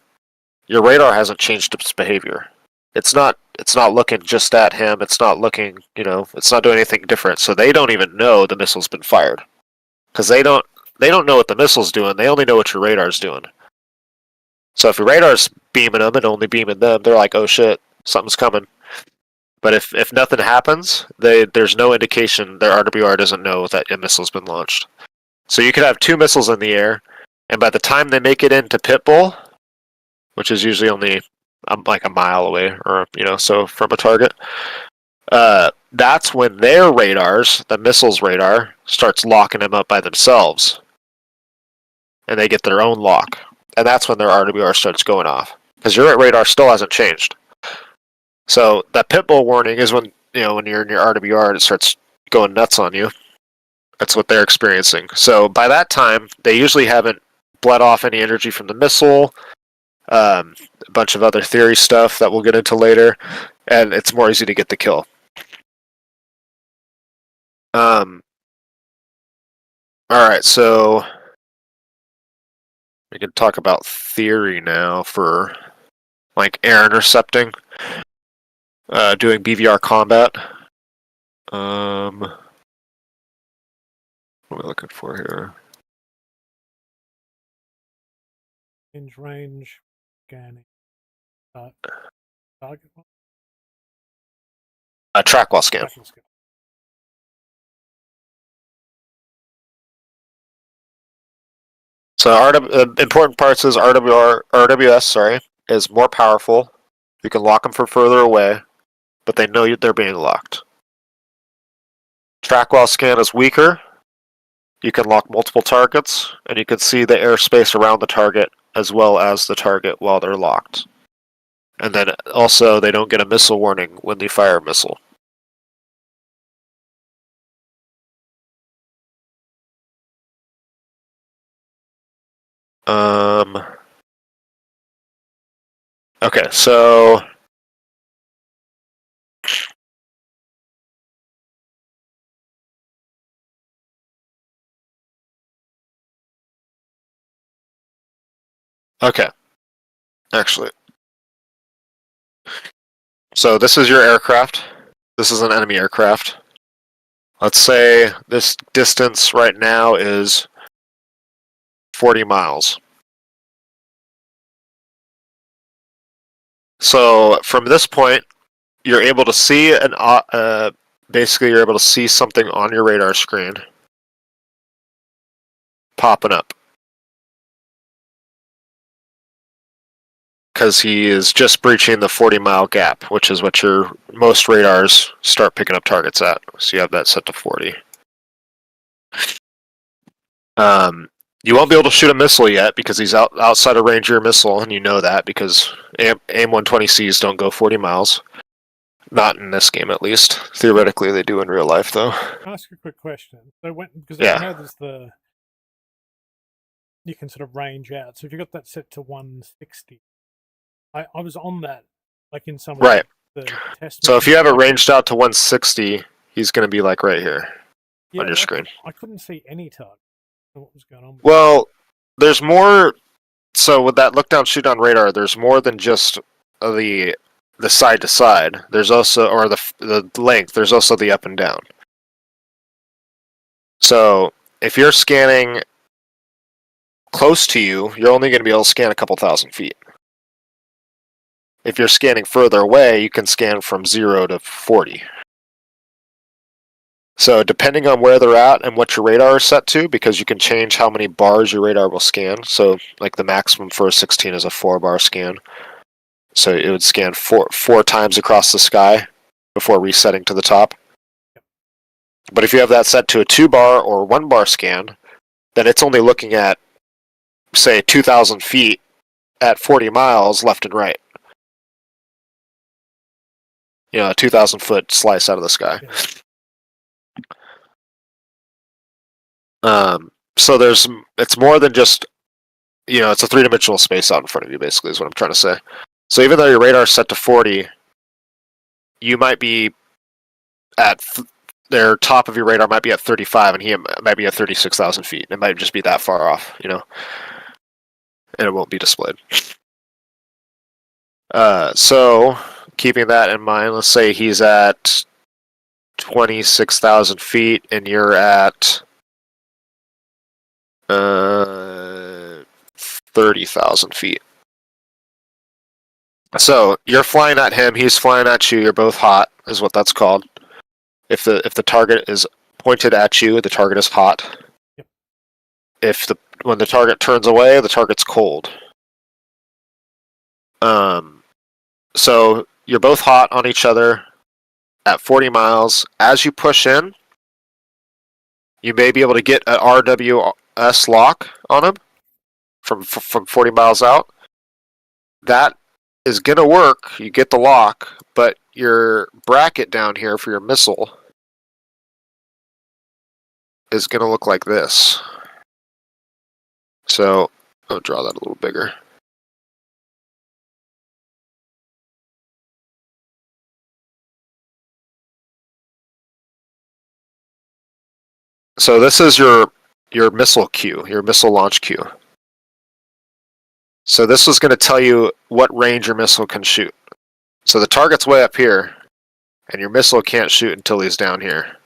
F: your radar hasn't changed its behavior. It's not looking just at him. It's not looking, it's not doing anything different. So they don't even know the missile's been fired, because they don't know what the missile's doing. They only know what your radar's doing. So if your radar's beaming them and only beaming them, they're like, oh shit, something's coming. But if nothing happens, there's no indication. Their RWR doesn't know that a missile's been launched. So you could have 2 missiles in the air, and by the time they make it into Pitbull, which is usually only like a mile away, or so from a target, that's when their radars, the missile's radar, starts locking them up by themselves, and they get their own lock, and that's when their RWR starts going off, because your radar still hasn't changed. So that Pitbull warning is when when you're in your RWR and it starts going nuts on you. That's what they're experiencing. So by that time, they usually haven't bled off any energy from the missile. A bunch of other theory stuff that we'll get into later, and it's more easy to get the kill. Alright, so we can talk about theory now for like air intercepting, doing BVR combat. What am I looking for here?
B: Range scanning. Target one?
F: Track while scan.
B: Tracking scan.
F: So important parts is RWS, is more powerful. You can lock them from further away, but they know they're being locked. Track while scan is weaker. You can lock multiple targets, and you can see the airspace around the target as well as the target while they're locked. And then also, they don't get a missile warning when they fire a missile. Okay, so actually. So this is your aircraft. This is an enemy aircraft. Let's say this distance right now is 40 miles. So from this point, you're able to see basically you're able to see something on your radar screen popping up. Because he is just breaching the 40-mile gap, which is what your most radars start picking up targets at. So you have that set to 40. You won't be able to shoot a missile yet because he's outside of range of your missile, and you know that because AIM-120Cs don't go 40 miles. Not in this game, at least. Theoretically, they do in real life, though.
B: Can I ask a quick question? So because
F: Yeah.
B: I know there's you can sort of range out. So if you got that set to 160, I was on that, like in some
F: Right.
B: of the test.
F: So if you have it
B: missions.
F: ranged out to 160, he's going to be like right here on your screen.
B: I couldn't see any target. What was going on?
F: Well, there's more. So with that look down, shoot down radar, there's more than just the side to side. There's also, or the length. There's also the up and down. So if you're scanning close to you, you're only going to be able to scan a couple thousand feet. If you're scanning further away, you can scan from 0 to 40. So depending on where they're at and what your radar is set to, because you can change how many bars your radar will scan. So like the maximum for a 16 is a 4-bar scan. So it would scan four times across the sky before resetting to the top. But if you have that set to a 2-bar or 1-bar scan, then it's only looking at, say, 2,000 feet at 40 miles left and right. You know, a 2,000-foot slice out of the sky. So it's more than just, it's a 3-dimensional space out in front of you, basically, is what I'm trying to say. So even though your radar is set to 40, you might be at their top of your radar might be at 35, and he might be at 36,000 feet. It might just be that far off, and it won't be displayed. So keeping that in mind, let's say he's at 26,000 feet, and you're at 30,000 feet. So you're flying at him, he's flying at you, you're both hot, is what that's called. If the target is pointed at you, the target is hot. Yep. When the target turns away, the target's cold. So you're both hot on each other at 40 miles. As you push in, you may be able to get an RWS lock on him from 40 miles out. That is going to work. You get the lock, but your bracket down here for your missile is going to look like this. So I'll draw that a little bigger. So this is your missile queue, your missile launch queue. So this is going to tell you what range your missile can shoot. So the target's way up here, and your missile can't shoot until he's down here.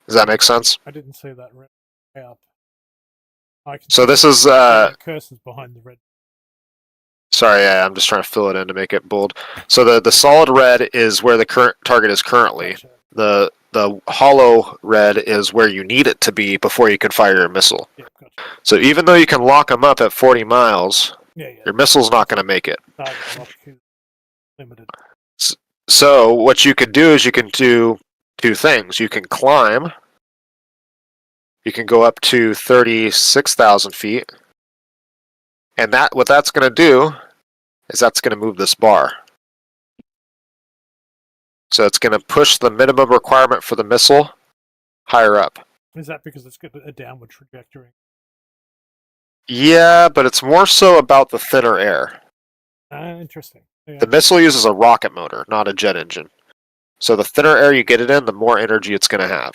F: Does that make sense?
B: I didn't see that red up.
F: So this is
B: cursors behind the red.
F: Sorry, yeah, I'm just trying to fill it in to make it bold. So the solid red is where the current target is currently.
B: Gotcha.
F: The hollow red is where you need it to be before you can fire your missile.
B: Yeah, gotcha.
F: So even though you can lock them up at 40 miles, your missile's not going to make it.
B: Limited.
F: So what you can do is you can do 2 things. You can climb. You can go up to 36,000 feet. And what that's going to do is that's going to move this bar. So it's going to push the minimum requirement for the missile higher up.
B: Is that because it's got a downward trajectory?
F: Yeah, but it's more so about the thinner air.
B: Interesting. Yeah.
F: The missile uses a rocket motor, not a jet engine. So the thinner air you get it in, the more energy it's going to have.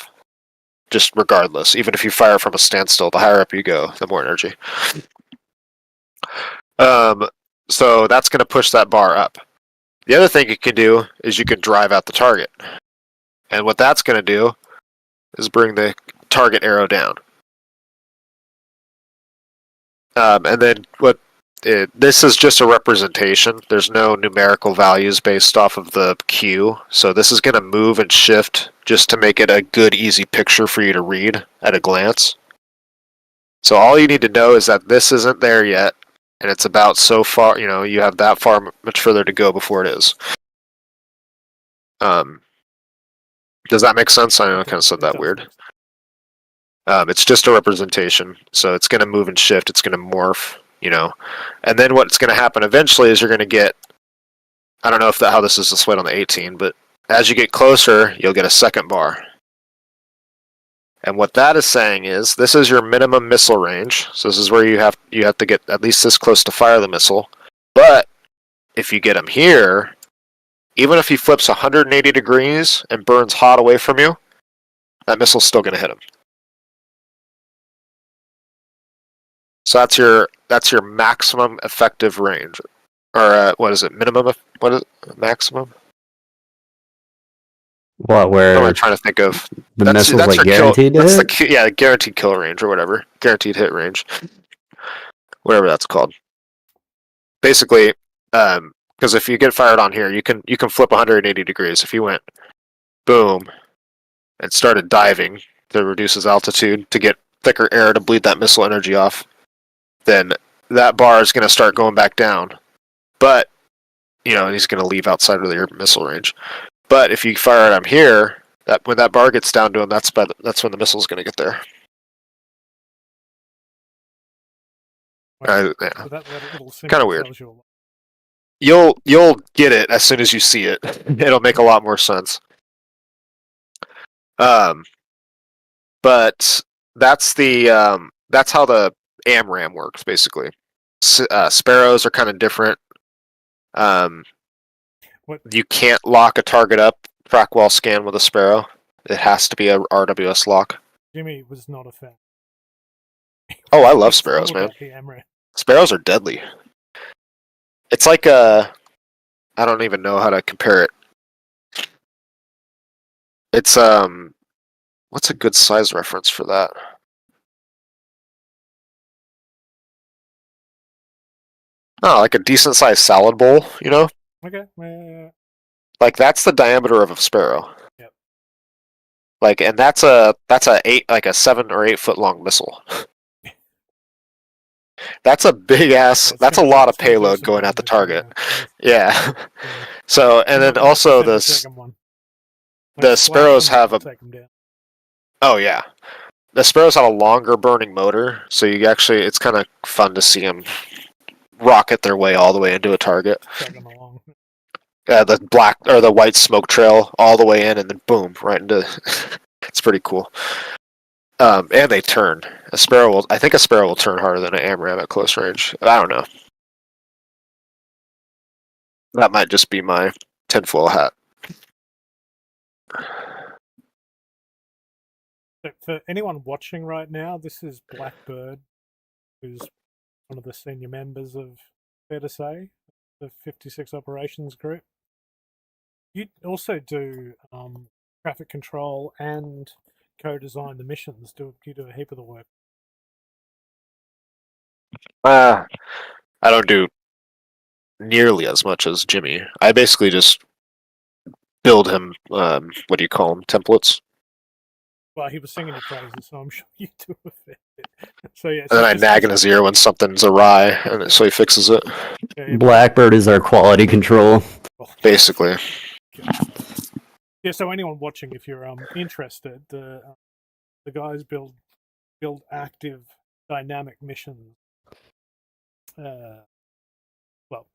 F: Just regardless. Even if you fire from a standstill, the higher up you go, the more energy. So that's going to push that bar up. The other thing you can do is you can drive out the target. And what that's going to do is bring the target arrow down. And then this is just a representation. There's no numerical values based off of the cue. So this is going to move and shift just to make it a good, easy picture for you to read at a glance. So all you need to know is that this isn't there yet, and it's about so far, you have that far much further to go before it is. Does that make sense? I know I kind of said that weird. It's just a representation, so it's going to move and shift, it's going to morph, and then what's going to happen eventually is you're going to get, I don't know how this is displayed on the 18, but as you get closer, you'll get a second bar. And what that is saying is, this is your minimum missile range, so this is where you have to get at least this close to fire the missile, but if you get him here, even if he flips 180 degrees and burns hot away from you, that missile's still going to hit him. So that's your maximum effective range, or what is it? Minimum? What is it? Maximum?
E: What? Where?
F: What am I trying to think of?
E: The missile's like guaranteed to hit?
F: The guaranteed kill range or whatever, guaranteed hit range, whatever that's called. Basically, because if you get fired on here, you can flip 180 degrees. If you went boom and started diving to reduce his altitude to get thicker air to bleed that missile energy off, then that bar is going to start going back down. But, he's going to leave outside of your missile range. But if you fire at him here, when that bar gets down to him, that's when the missile is going to get there. Yeah. Kind of weird. You'll get it as soon as you see it. It'll make a lot more sense. But that's how the AMRAM works, basically. Sparrows are kind of different. You can't lock a target up Prac wall scan with a Sparrow. It has to be a RWS lock.
B: Jimmy was not a fan.
F: Oh, I love Sparrows, man. Sparrows are deadly. It's like I don't even know how to compare it. It's what's a good size reference for that? Oh, like a decent sized salad bowl,
B: Okay.
F: Like that's the diameter of a Sparrow.
B: Yep.
F: Like, and that's a 7 or 8 foot long missile. That's a big ass. That's a lot of payload going at the target. Yeah. So, and then also the Sparrows have a. Oh yeah, the Sparrows have a longer burning motor, so it's kind of fun to see them rocket their way all the way into a target. The black or the white smoke trail all the way in, and then boom, right into. It's pretty cool. And they turn. I think a Sparrow will turn harder than an AMRAM at close range. I don't know. That might just be my tinfoil hat.
B: For anyone watching right now, this is Blackbird, who's one of the senior members of, fair to say, the 56 Operations Group. You also do traffic control and co-design the missions. You do a heap of the work.
F: I don't do nearly as much as Jimmy. I basically just build him, what do you call them, templates?
B: Well, he was singing your praises, so I'm sure you do a fair bit. So, yeah,
F: and then I nag in his ear when something's awry, and so he fixes it.
B: Yeah,
E: Blackbird is our quality control.
F: Basically.
B: Yeah, so anyone watching, if you're interested, the guys build active dynamic missions,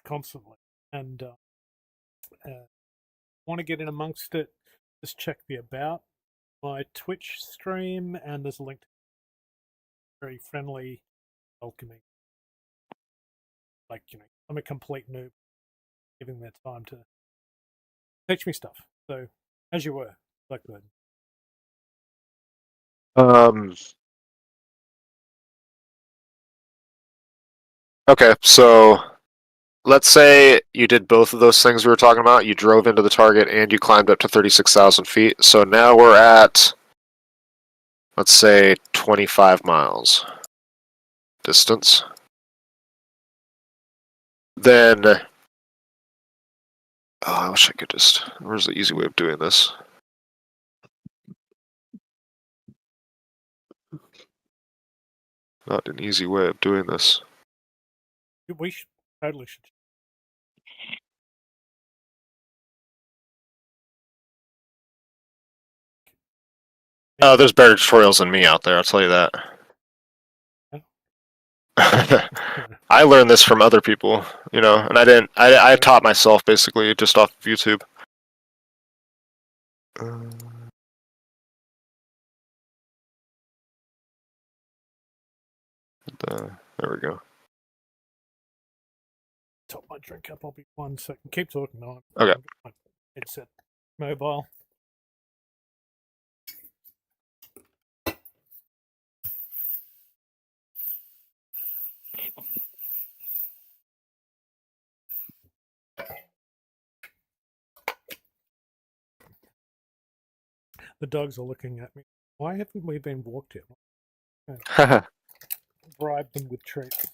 B: constantly, and want to get in amongst it, just check the about my Twitch stream, and there's a link to very friendly, welcoming. Like, I'm a complete noob, giving their time to teach me stuff. So, as you were, Blackbird.
F: Okay, so let's say you did both of those things we were talking about. You drove into the target and you climbed up to 36,000 feet. So now we're at, let's say, 25 miles distance. Then, I wish I could just, where's the easy way of doing this? Not an easy way of doing this.
B: We should, totally should.
F: Oh, there's better tutorials than me out there, I'll tell you that. I learned this from other people, and I taught myself basically just off of YouTube. There we go.
B: Top my drink up. I'll be 1 second. Keep talking on.
F: Okay.
B: My headset mobile. The dogs are looking at me. Why haven't we been walked yet? Bribe them with treats.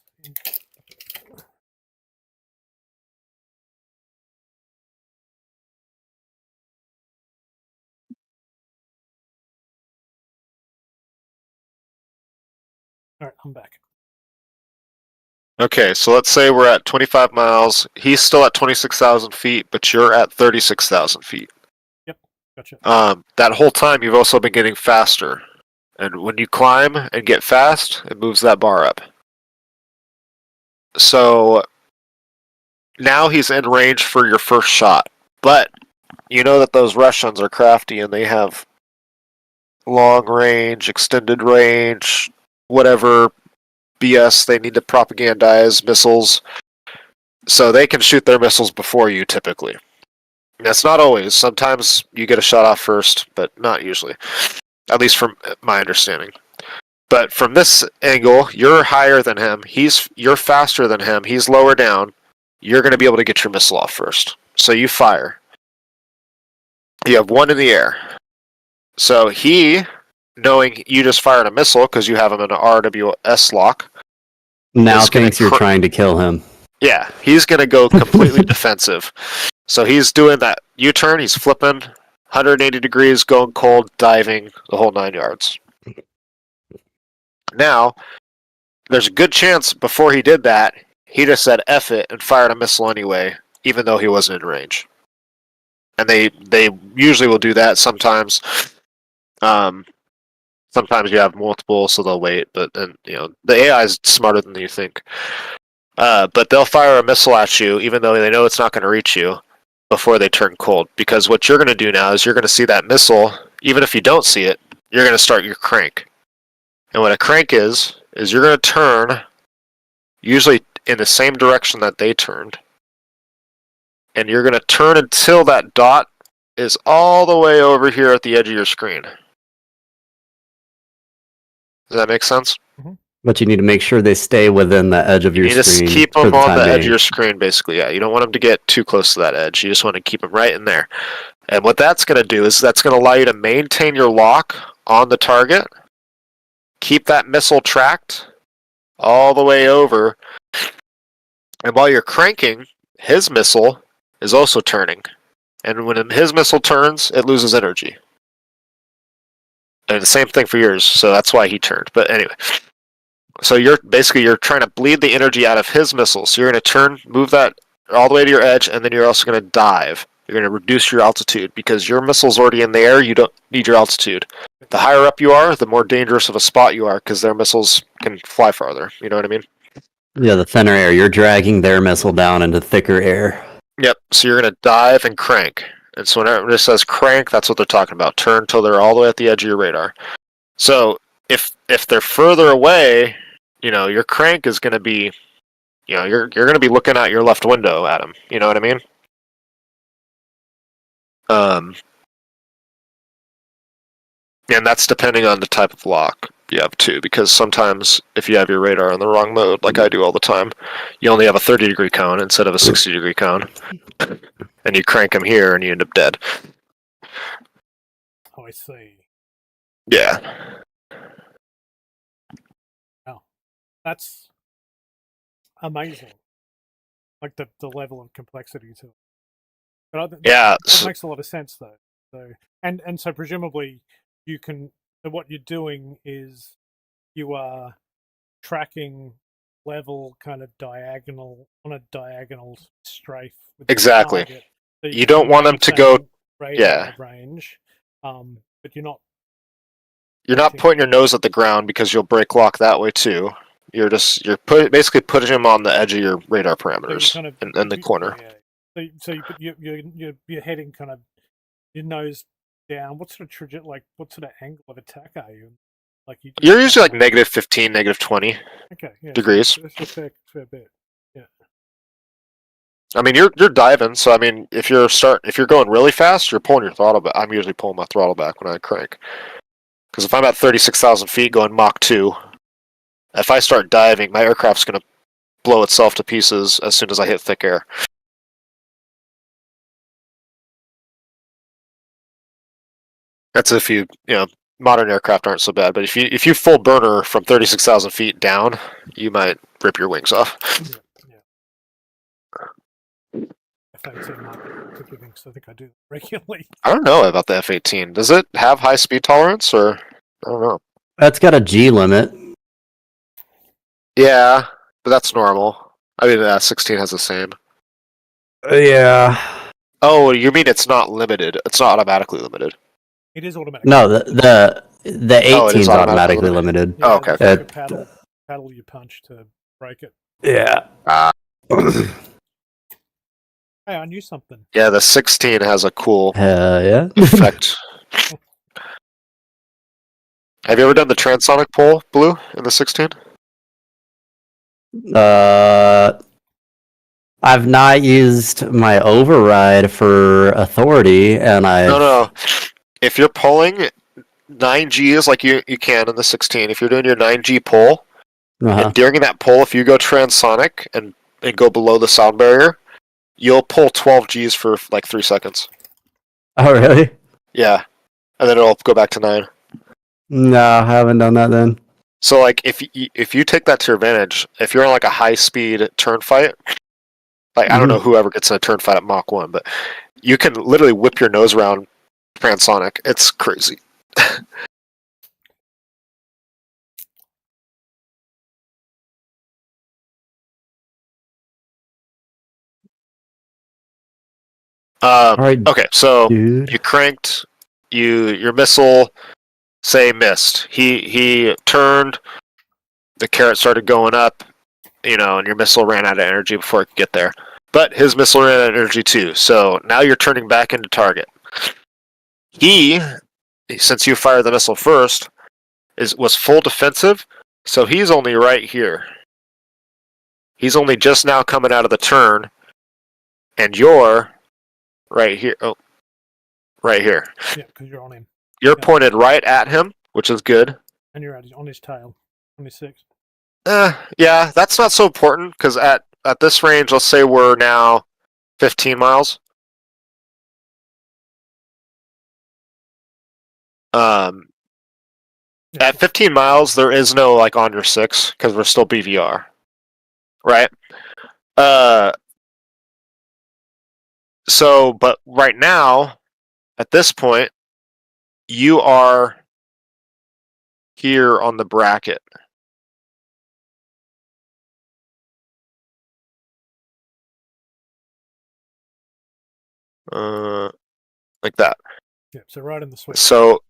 B: Alright, I'm back.
F: Okay, so let's say we're at 25 miles. He's still at 26,000 feet, but you're at 36,000 feet.
B: Yep, gotcha.
F: That whole time you've also been getting faster. And when you climb and get fast, it moves that bar up. So now he's in range for your first shot. But you know that those Russians are crafty and they have long range, extended range, whatever BS they need to propagandize missiles. So they can shoot their missiles before you typically. That's not always. Sometimes you get a shot off first, but not usually. At least from my understanding. But from this angle, you're higher than him. You're faster than him. He's lower down. You're going to be able to get your missile off first. So you fire. You have one in the air. So he, knowing you just fired a missile because you have him in an RWS lock,
E: now thinks you're trying to kill him.
F: Yeah, he's going to go completely defensive. So he's doing that U-turn. He's flipping 180 degrees, going cold, diving, the whole 9 yards. Now, there's a good chance before he did that, he just said F it and fired a missile anyway, even though he wasn't in range. And they usually will do that sometimes. Sometimes you have multiple, so they'll wait, but then, the AI is smarter than you think. But they'll fire a missile at you, even though they know it's not going to reach you, before they turn cold. Because what you're going to do now is you're going to see that missile, even if you don't see it, you're going to start your crank. And what a crank is you're going to turn, usually in the same direction that they turned. And you're going to turn until that dot is all the way over here at the edge of your screen. Does that make sense?
E: But you need to make sure they stay within the edge of your screen.
F: You just keep them on the edge of your screen, basically. Yeah, you don't want them to get too close to that edge. You just want to keep them right in there. And what that's going to do is that's going to allow you to maintain your lock on the target, keep that missile tracked all the way over, and while you're cranking, his missile is also turning. And when his missile turns, it loses energy. And the same thing for yours, so that's why he turned. But anyway, so you're trying to bleed the energy out of his missile. So you're going to move that all the way to your edge, and then you're also going to dive. You're going to reduce your altitude because your missile's already in the air. You don't need your altitude. The higher up you are, the more dangerous of a spot you are because their missiles can fly farther. You know what I mean?
E: Yeah, the thinner air. You're dragging their missile down into thicker air.
F: Yep. So you're going to dive and crank. And so whenever it says crank, that's what they're talking about. Turn till they're all the way at the edge of your radar. So if they're further away, your crank is going to be, you're going to be looking out your left window at them. You know what I mean? And that's depending on the type of lock. you have 2, because sometimes if you have your radar in the wrong mode, like I do all the time, you only have a 30-degree cone instead of a 60-degree cone, and you crank them here and you end up dead.
B: Oh, I see.
F: Yeah.
B: That's amazing. Like the level of complexity to it. But
F: Yeah.
B: That makes a lot of sense though. So and so presumably you can. So what you're doing is you are tracking level kind of diagonal on a diagonal strafe. With the
F: Exactly.
B: target, so
F: You don't want them to go.
B: radar range, but you're not
F: pointing your nose at the ground because you'll break lock that way too. You're basically putting him on the edge of your radar parameters
B: kind of,
F: in the corner.
B: Yeah. So you're heading kind of your nose down. What sort of what sort of angle of attack are you? Like
F: you're usually like negative 15, negative 20 degrees.
B: So that's a fair bit. Yeah.
F: I mean, you're diving, so I mean, if you're going really fast, you're pulling your throttle back. I'm usually pulling my throttle back when I crank, because if I'm at 36,000 feet going Mach 2, if I start diving, my aircraft's going to blow itself to pieces as soon as I hit thick air. That's if modern aircraft aren't so bad, but if you full burner from 36,000 feet down, you might rip your wings off.
B: F-18 I think I do regularly.
F: I don't know about the F-18. Does it have high speed tolerance, or I don't know?
E: That's got a G limit.
F: Yeah, but that's normal. I mean, the 16 has the same.
E: Yeah.
F: Oh, you mean it's not limited? It's not automatically limited.
B: It is automatic.
E: No, the 18 is automatically limited.
B: Yeah,
F: oh, okay.
B: Like a paddle you punch to break it.
E: Yeah.
B: Hey, I knew something.
F: Yeah, the 16 has a cool
E: yeah.
F: effect. Have you ever done the transonic pull, Blue, in the 16?
E: I've not used my override for authority, and
F: No. If you're pulling 9Gs like you can in the 16, if you're doing your 9G pull, and during that pull, if you go transonic and go below the sound barrier, you'll pull 12 Gs for like 3 seconds.
E: Oh, really?
F: Yeah. And then it'll go back to 9.
E: No, I haven't done that then.
F: So, like, if you take that to your advantage, if you're in like a high speed turn fight, like I don't know whoever gets in a turn fight at Mach 1, but you can literally whip your nose around transonic. It's crazy. Okay, so you cranked, your missile, say, missed. He turned, the carrot started going up, and your missile ran out of energy before it could get there. But his missile ran out of energy too, so now you're turning back into target. He, since you fired the missile first, was full defensive, so he's only right here. He's only just now coming out of the turn, and you're right here. Oh, right here.
B: Yeah, because you're on him.
F: You're pointed right at him, which is good.
B: And you're on his tail, on his 6.
F: Yeah, that's not so important, because at this range, let's say we're now 15 miles. At 15 miles, there is no like on your 6, because we're still BVR, right? So, but right now, at this point, you are here on the bracket. Like that.
B: Yeah, so right in the sweet.
F: So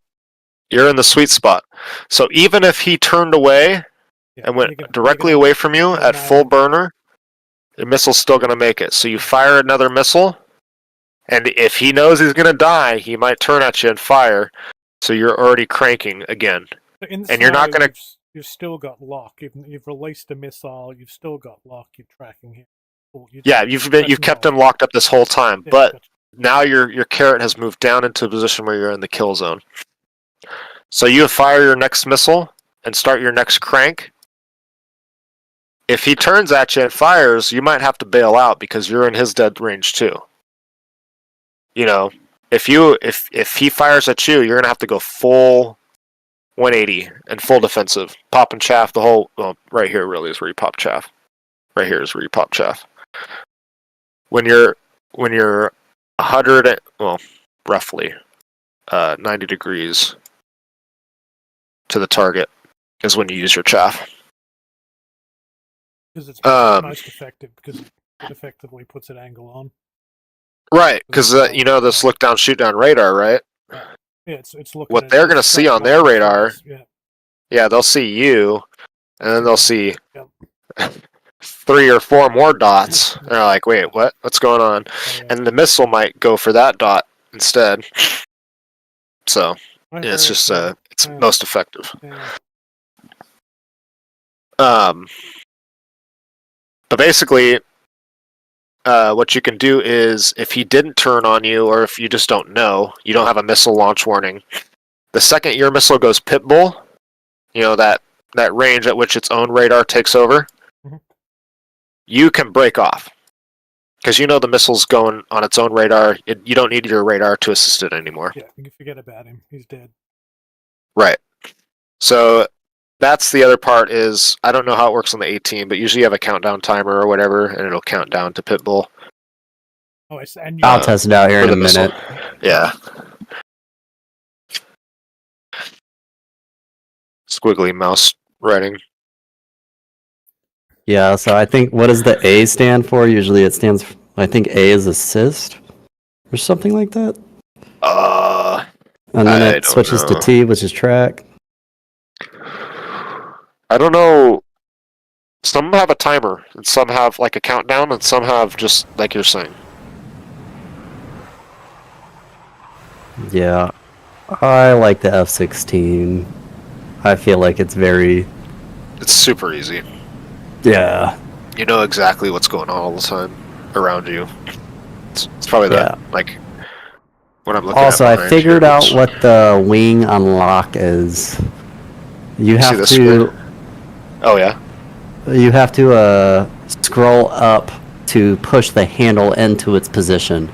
F: you're in the sweet spot. So even if he turned away and went directly away from you at full burner, the missile's still going to make it. So you fire another missile, and if he knows he's going to die, he might turn at you and fire. So you're already cranking again.
B: And
F: you're not going to...
B: You've still got lock. You've released a missile. You've still got lock. You're tracking him.
F: Yeah, you've kept him locked up this whole time, but now your carrot has moved down into a position where you're in the kill zone. So you fire your next missile, and start your next crank, if he turns at you and fires, you might have to bail out because you're in his dead range too. You know, if he fires at you, you're gonna have to go full 180 and full defensive, pop and chaff the whole. Well, right here really is where you pop chaff. Right here is where you pop chaff. When you're 100, well, roughly 90 degrees to the target is when you use your chaff.
B: Because it's most effective, because it effectively puts an angle on.
F: Right, because you know this look down, shoot down radar, right?
B: Yeah, it's looking.
F: What they're going to see on their radar, yeah, they'll see you, and then they'll see 3 or 4 more dots. They're like, wait, what? What's going on? And the missile might go for that dot instead. So yeah, it's just it's most effective. But basically, what you can do is, if he didn't turn on you, or if you just don't know, you don't have a missile launch warning, the second your missile goes pitbull, you know, that range at which its own radar takes over, you can break off. Because you know the missile's going on its own radar, you don't need your radar to assist it anymore.
B: Yeah, you can forget about him. He's dead. Right.
F: So that's the other part is, I don't know how it works on the A-18, but usually you have a countdown timer or whatever, and it'll count down to pitbull.
B: Oh, and
E: I'll test it out here in a minute.
F: Yeah. Squiggly mouse writing.
E: Yeah, so I think, what does the A stand for? Usually it stands, I think A is assist, or something like that. And then it switches to T, which is track.
F: I don't know. Some have a timer, and some have like a countdown, and some have just like you're saying.
E: Yeah, I like the F-16. I feel like it's very...
F: It's super easy.
E: Yeah.
F: You know exactly what's going on all the time around you. It's probably that, like, when I'm looking
E: also,
F: at
E: I figured out what the wing unlock is. You have to...
F: Oh, yeah?
E: You have to scroll up to push the handle into its position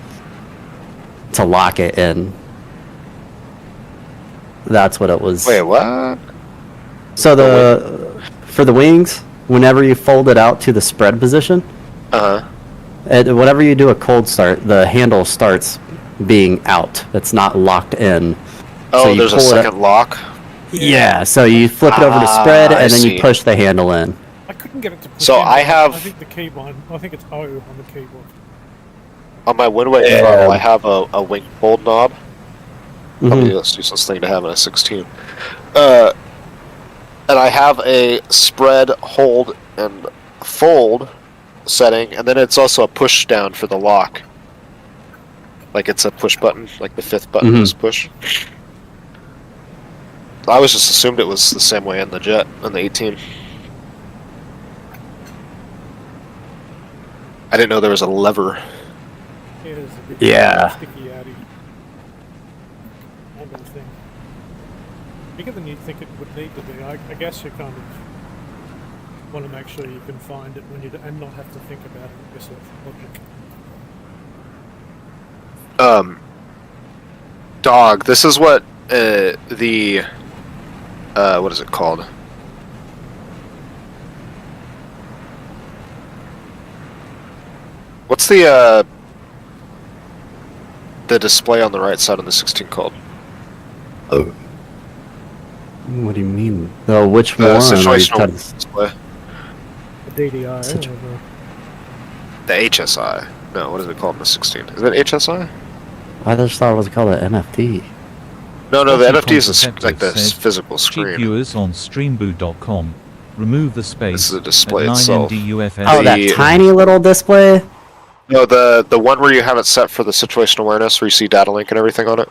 E: to lock it in. That's what it was.
F: Wait, what?
E: So for the wings, whenever you fold it out to the spread position, whenever you do a cold start, the handle starts being out. It's not locked in.
F: Oh,
E: so
F: there's a second lock?
E: Yeah, so you flip it over to spread, and then you push the handle in.
B: I couldn't get it to push
F: so
B: in.
F: I have...
B: I think the keyboard... I think it's O on the keyboard.
F: On my Winway throttle, I have a wing fold knob. Probably the useless thing to have in a 16. And I have a spread, hold, and fold setting, and then it's also a push down for the lock. Like it's a push button, like the 5th button is push. I always just assumed it was the same way in the jet, on the 18. I didn't know there was a lever.
B: It is a bit sticky outy kind of thing. Bigger than you'd think it would need to be. I guess you kind of want to make sure you can find it when you and not have to think about it. I guess that's logic.
F: Dog, this is what what is it called? What's the display on the right side of the 16 called?
E: Oh. What do you mean? Oh, which one?
F: Situational display.
B: The DDI.
F: The HSI. No, what is it called in the 16? Is it HSI?
E: I just thought it was called an MFD.
F: No, the MFD is like the physical screen.
A: Viewers on streamboot.com. Remove the space.
F: This is a display
A: at
F: itself.
A: 9MDUFS.
E: Oh, that tiny little display?
F: No, the one where you have it set for the situational awareness, where you see data link and everything on it.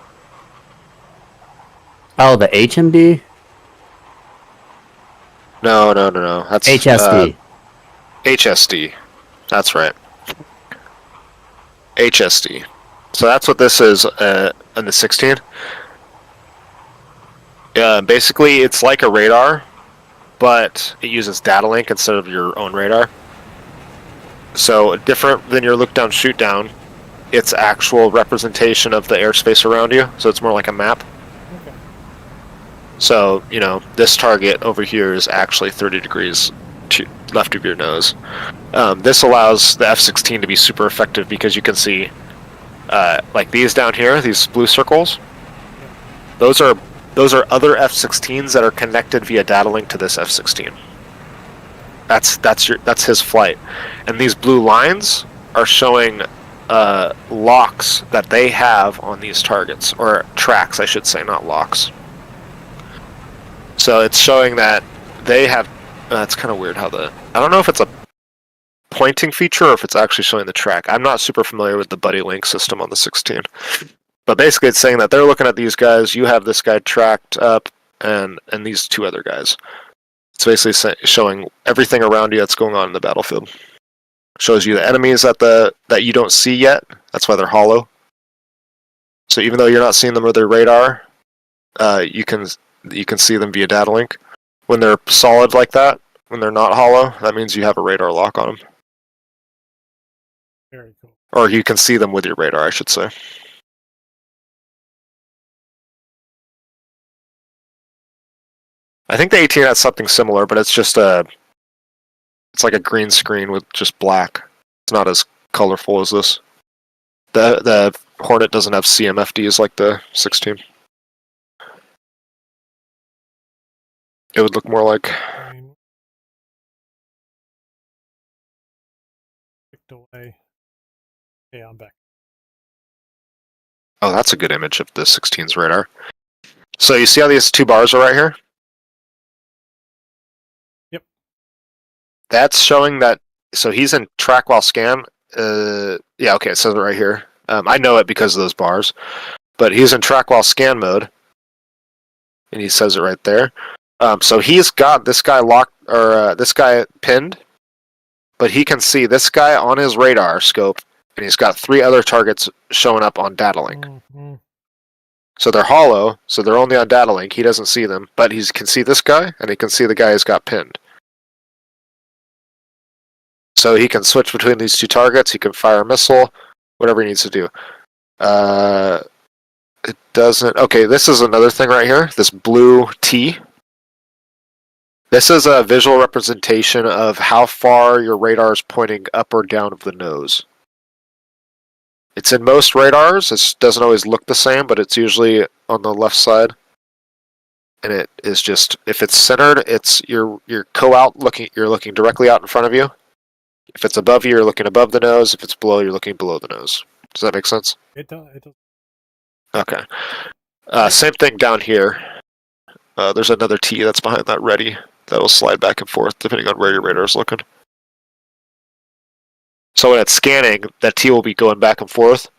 E: Oh, the HMD?
F: No. That's
E: HSD.
F: HSD. That's right. HSD. So that's what this is in the 16. Basically, it's like a radar, but it uses data link instead of your own radar. So different than your look down, shoot down, it's actual representation of the airspace around you. So it's more like a map.
B: Okay.
F: So, you know, this target over here is actually 30 degrees to left of your nose. This allows the F-16 to be super effective because you can see, like these down here, these blue circles. Those are other F-16s that are connected via data link to this F-16. That's his flight, and these blue lines are showing locks that they have on these targets, or tracks, I should say, not locks. So it's showing that they have. It's kind of weird how I don't know if it's a pointing feature or if it's actually showing the track. I'm not super familiar with the buddy link system on the 16. But basically it's saying that they're looking at these guys, you have this guy tracked up, and these two other guys. It's basically showing everything around you that's going on in the battlefield. Shows you the enemies that you don't see yet. That's why they're hollow. So even though you're not seeing them with their radar, you can see them via data link. When they're solid like that, when they're not hollow, that means you have a radar lock on them.
B: Very cool.
F: Or you can see them with your radar, I should say. I think the A-18 has something similar, but it's just it's like a green screen with just black. It's not as colorful as this. The Hornet doesn't have CMFDs like the 16. It would look more like.
B: Picked away. Yeah, I'm back.
F: Oh, that's a good image of the 16's radar. So you see how these two bars are right here?
B: Yep.
F: That's showing that. So he's in track while scan. Yeah, okay, it says it right here. I know it because of those bars, but he's in track while scan mode, and he says it right there. So he's got this guy locked, or this guy pinned, but he can see this guy on his radar scope, and he's got 3 other targets showing up on data link.
B: Mm-hmm.
F: So they're hollow, so they're only on data link. He doesn't see them, but he can see this guy, and he can see the guy who's got pinned. So he can switch between these 2 targets. He can fire a missile, whatever he needs to do. It doesn't. Okay, this is another thing right here. This blue T. This is a visual representation of how far your radar is pointing up or down of the nose. It's in most radars. It doesn't always look the same, but it's usually on the left side. And it is just, if it's centered, it's you're looking directly out in front of you. If it's above you, you're looking above the nose. If it's below, you're looking below the nose. Does that make sense?
B: It does. It does.
F: Okay. Same thing down here. There's another T that's behind that ready. That'll slide back and forth depending on where your radar is looking. So when it's scanning, that T will be going back and forth.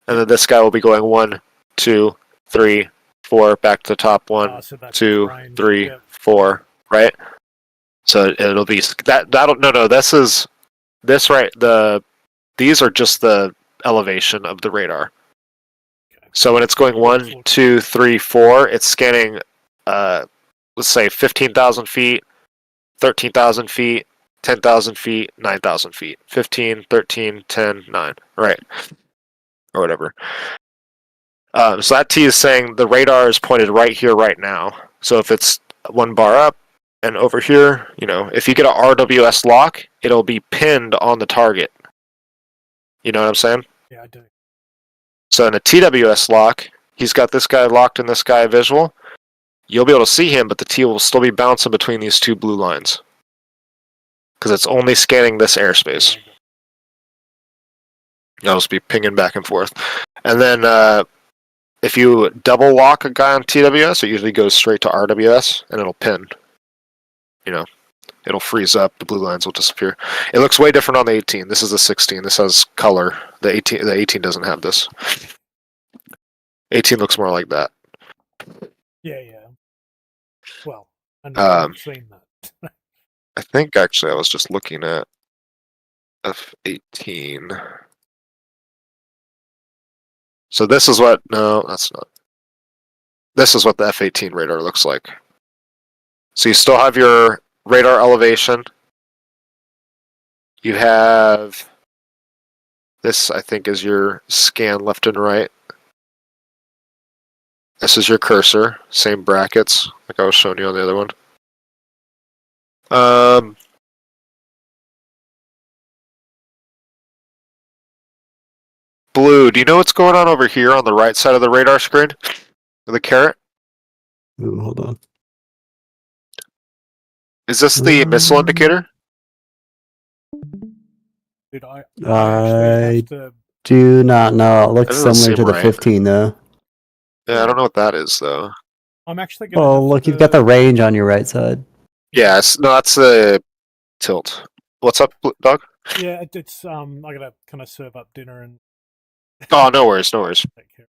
F: And then this guy will be going 1, 2, 3, 4, back to the top. 1,
B: So that's
F: 2,
B: range.
F: 3,
B: Yep.
F: 4, right? So it'll be these are just the elevation of the radar.
B: Okay.
F: So when it's going 1, 2, 3, 4, it's scanning, let's say 15,000 feet, 13,000 feet, 10,000 feet, 9,000 feet. 15, 13, 10, 9. Right. Or whatever. So that T is saying the radar is pointed right here, right now. So if it's 1 bar up and over here, if you get an RWS lock, it'll be pinned on the target. You know what I'm saying?
B: Yeah, I do.
F: So in a TWS lock, he's got this guy locked and this guy visual. You'll be able to see him, but the T will still be bouncing between these 2 blue lines. Because it's only scanning this airspace. It'll just be pinging back and forth. And then if you double lock a guy on TWS, it usually goes straight to RWS, and it'll pin. It'll freeze up, the blue lines will disappear. It looks way different on the 18. This is the 16. This has color. The 18 doesn't have this. 18 looks more like that.
B: Yeah. Well, I've seen that.
F: I think actually I was just looking at F-18. So this is no, that's not. This is what the F-18 radar looks like. So you still have your radar elevation. You have this, I think, is your scan left and right. This is your cursor, same brackets like I was showing you on the other one. Blue, do you know what's going on over here on the right side of the radar screen? The caret?
E: Ooh, hold on.
F: Is this the missile indicator?
B: Dude, I
E: I
B: actually have to.
E: do not know. It looks
F: That doesn't
E: similar to
F: seem
E: the
F: right.
E: 15 though.
F: Yeah, I don't know what that is though.
B: I'm actually gonna.
E: Oh,
B: have
E: look,
B: to,
E: you've got the range on your right side.
F: Yeah, no, that's the tilt. What's up, Doug?
B: Yeah, it's I gotta kind of serve up dinner and
F: Oh, no worries, no worries.
B: take care.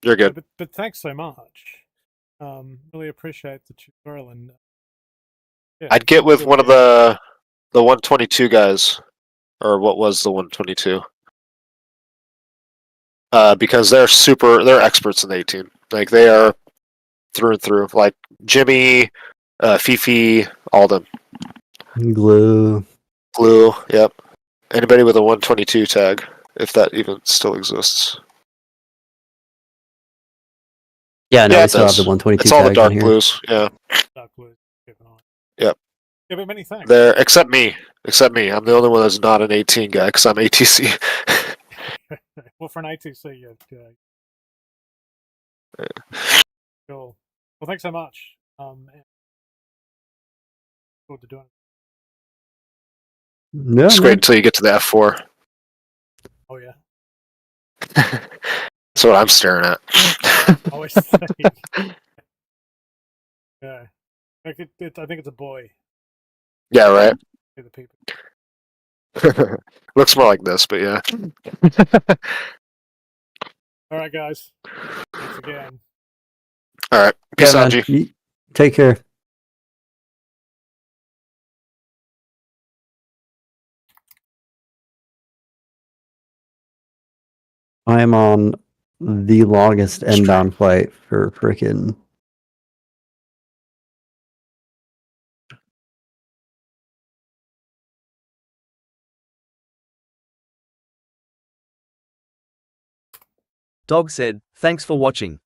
F: You're good.
B: But thanks so much. Really appreciate the tutorial and. Yeah,
F: I'd get with
B: do
F: one of
B: again.
F: the 122 guys, or what was the 122? Because they're experts in the 18. Like they are through and through. Like Jimmy, Fifi, all them.
E: Glue.
F: Blue, yep. Anybody with a 122 tag, if that even still exists.
E: Yeah, no,
F: Yeah,
E: we
F: it
E: still have
F: does.
E: the 122
F: It's all the
E: tags on
F: dark
E: here.
F: blues. Yeah.
B: Dark blue. Keep an eye.
F: Yep.
B: Yeah, but many thanks.
F: There, except me. Except me. I'm the only one that's not an 18 guy because I'm ATC.
B: Well, for an ATC, yeah. Cool. Well, thanks so much. And forward to doing it.
E: No,
F: Just wait until you get to the F4.
B: Oh yeah.
F: That's what I'm staring at.
B: Always think. Yeah. I think it's a boy.
F: Yeah, right.
B: To the people.
F: Looks more like this, but yeah.
B: All right, guys. Thanks again.
F: All right. Peace
E: yeah,
F: out,
E: man.
F: G.
E: Take care. I am on the longest inbound flight for frickin'
G: Dog said, "Thanks for watching."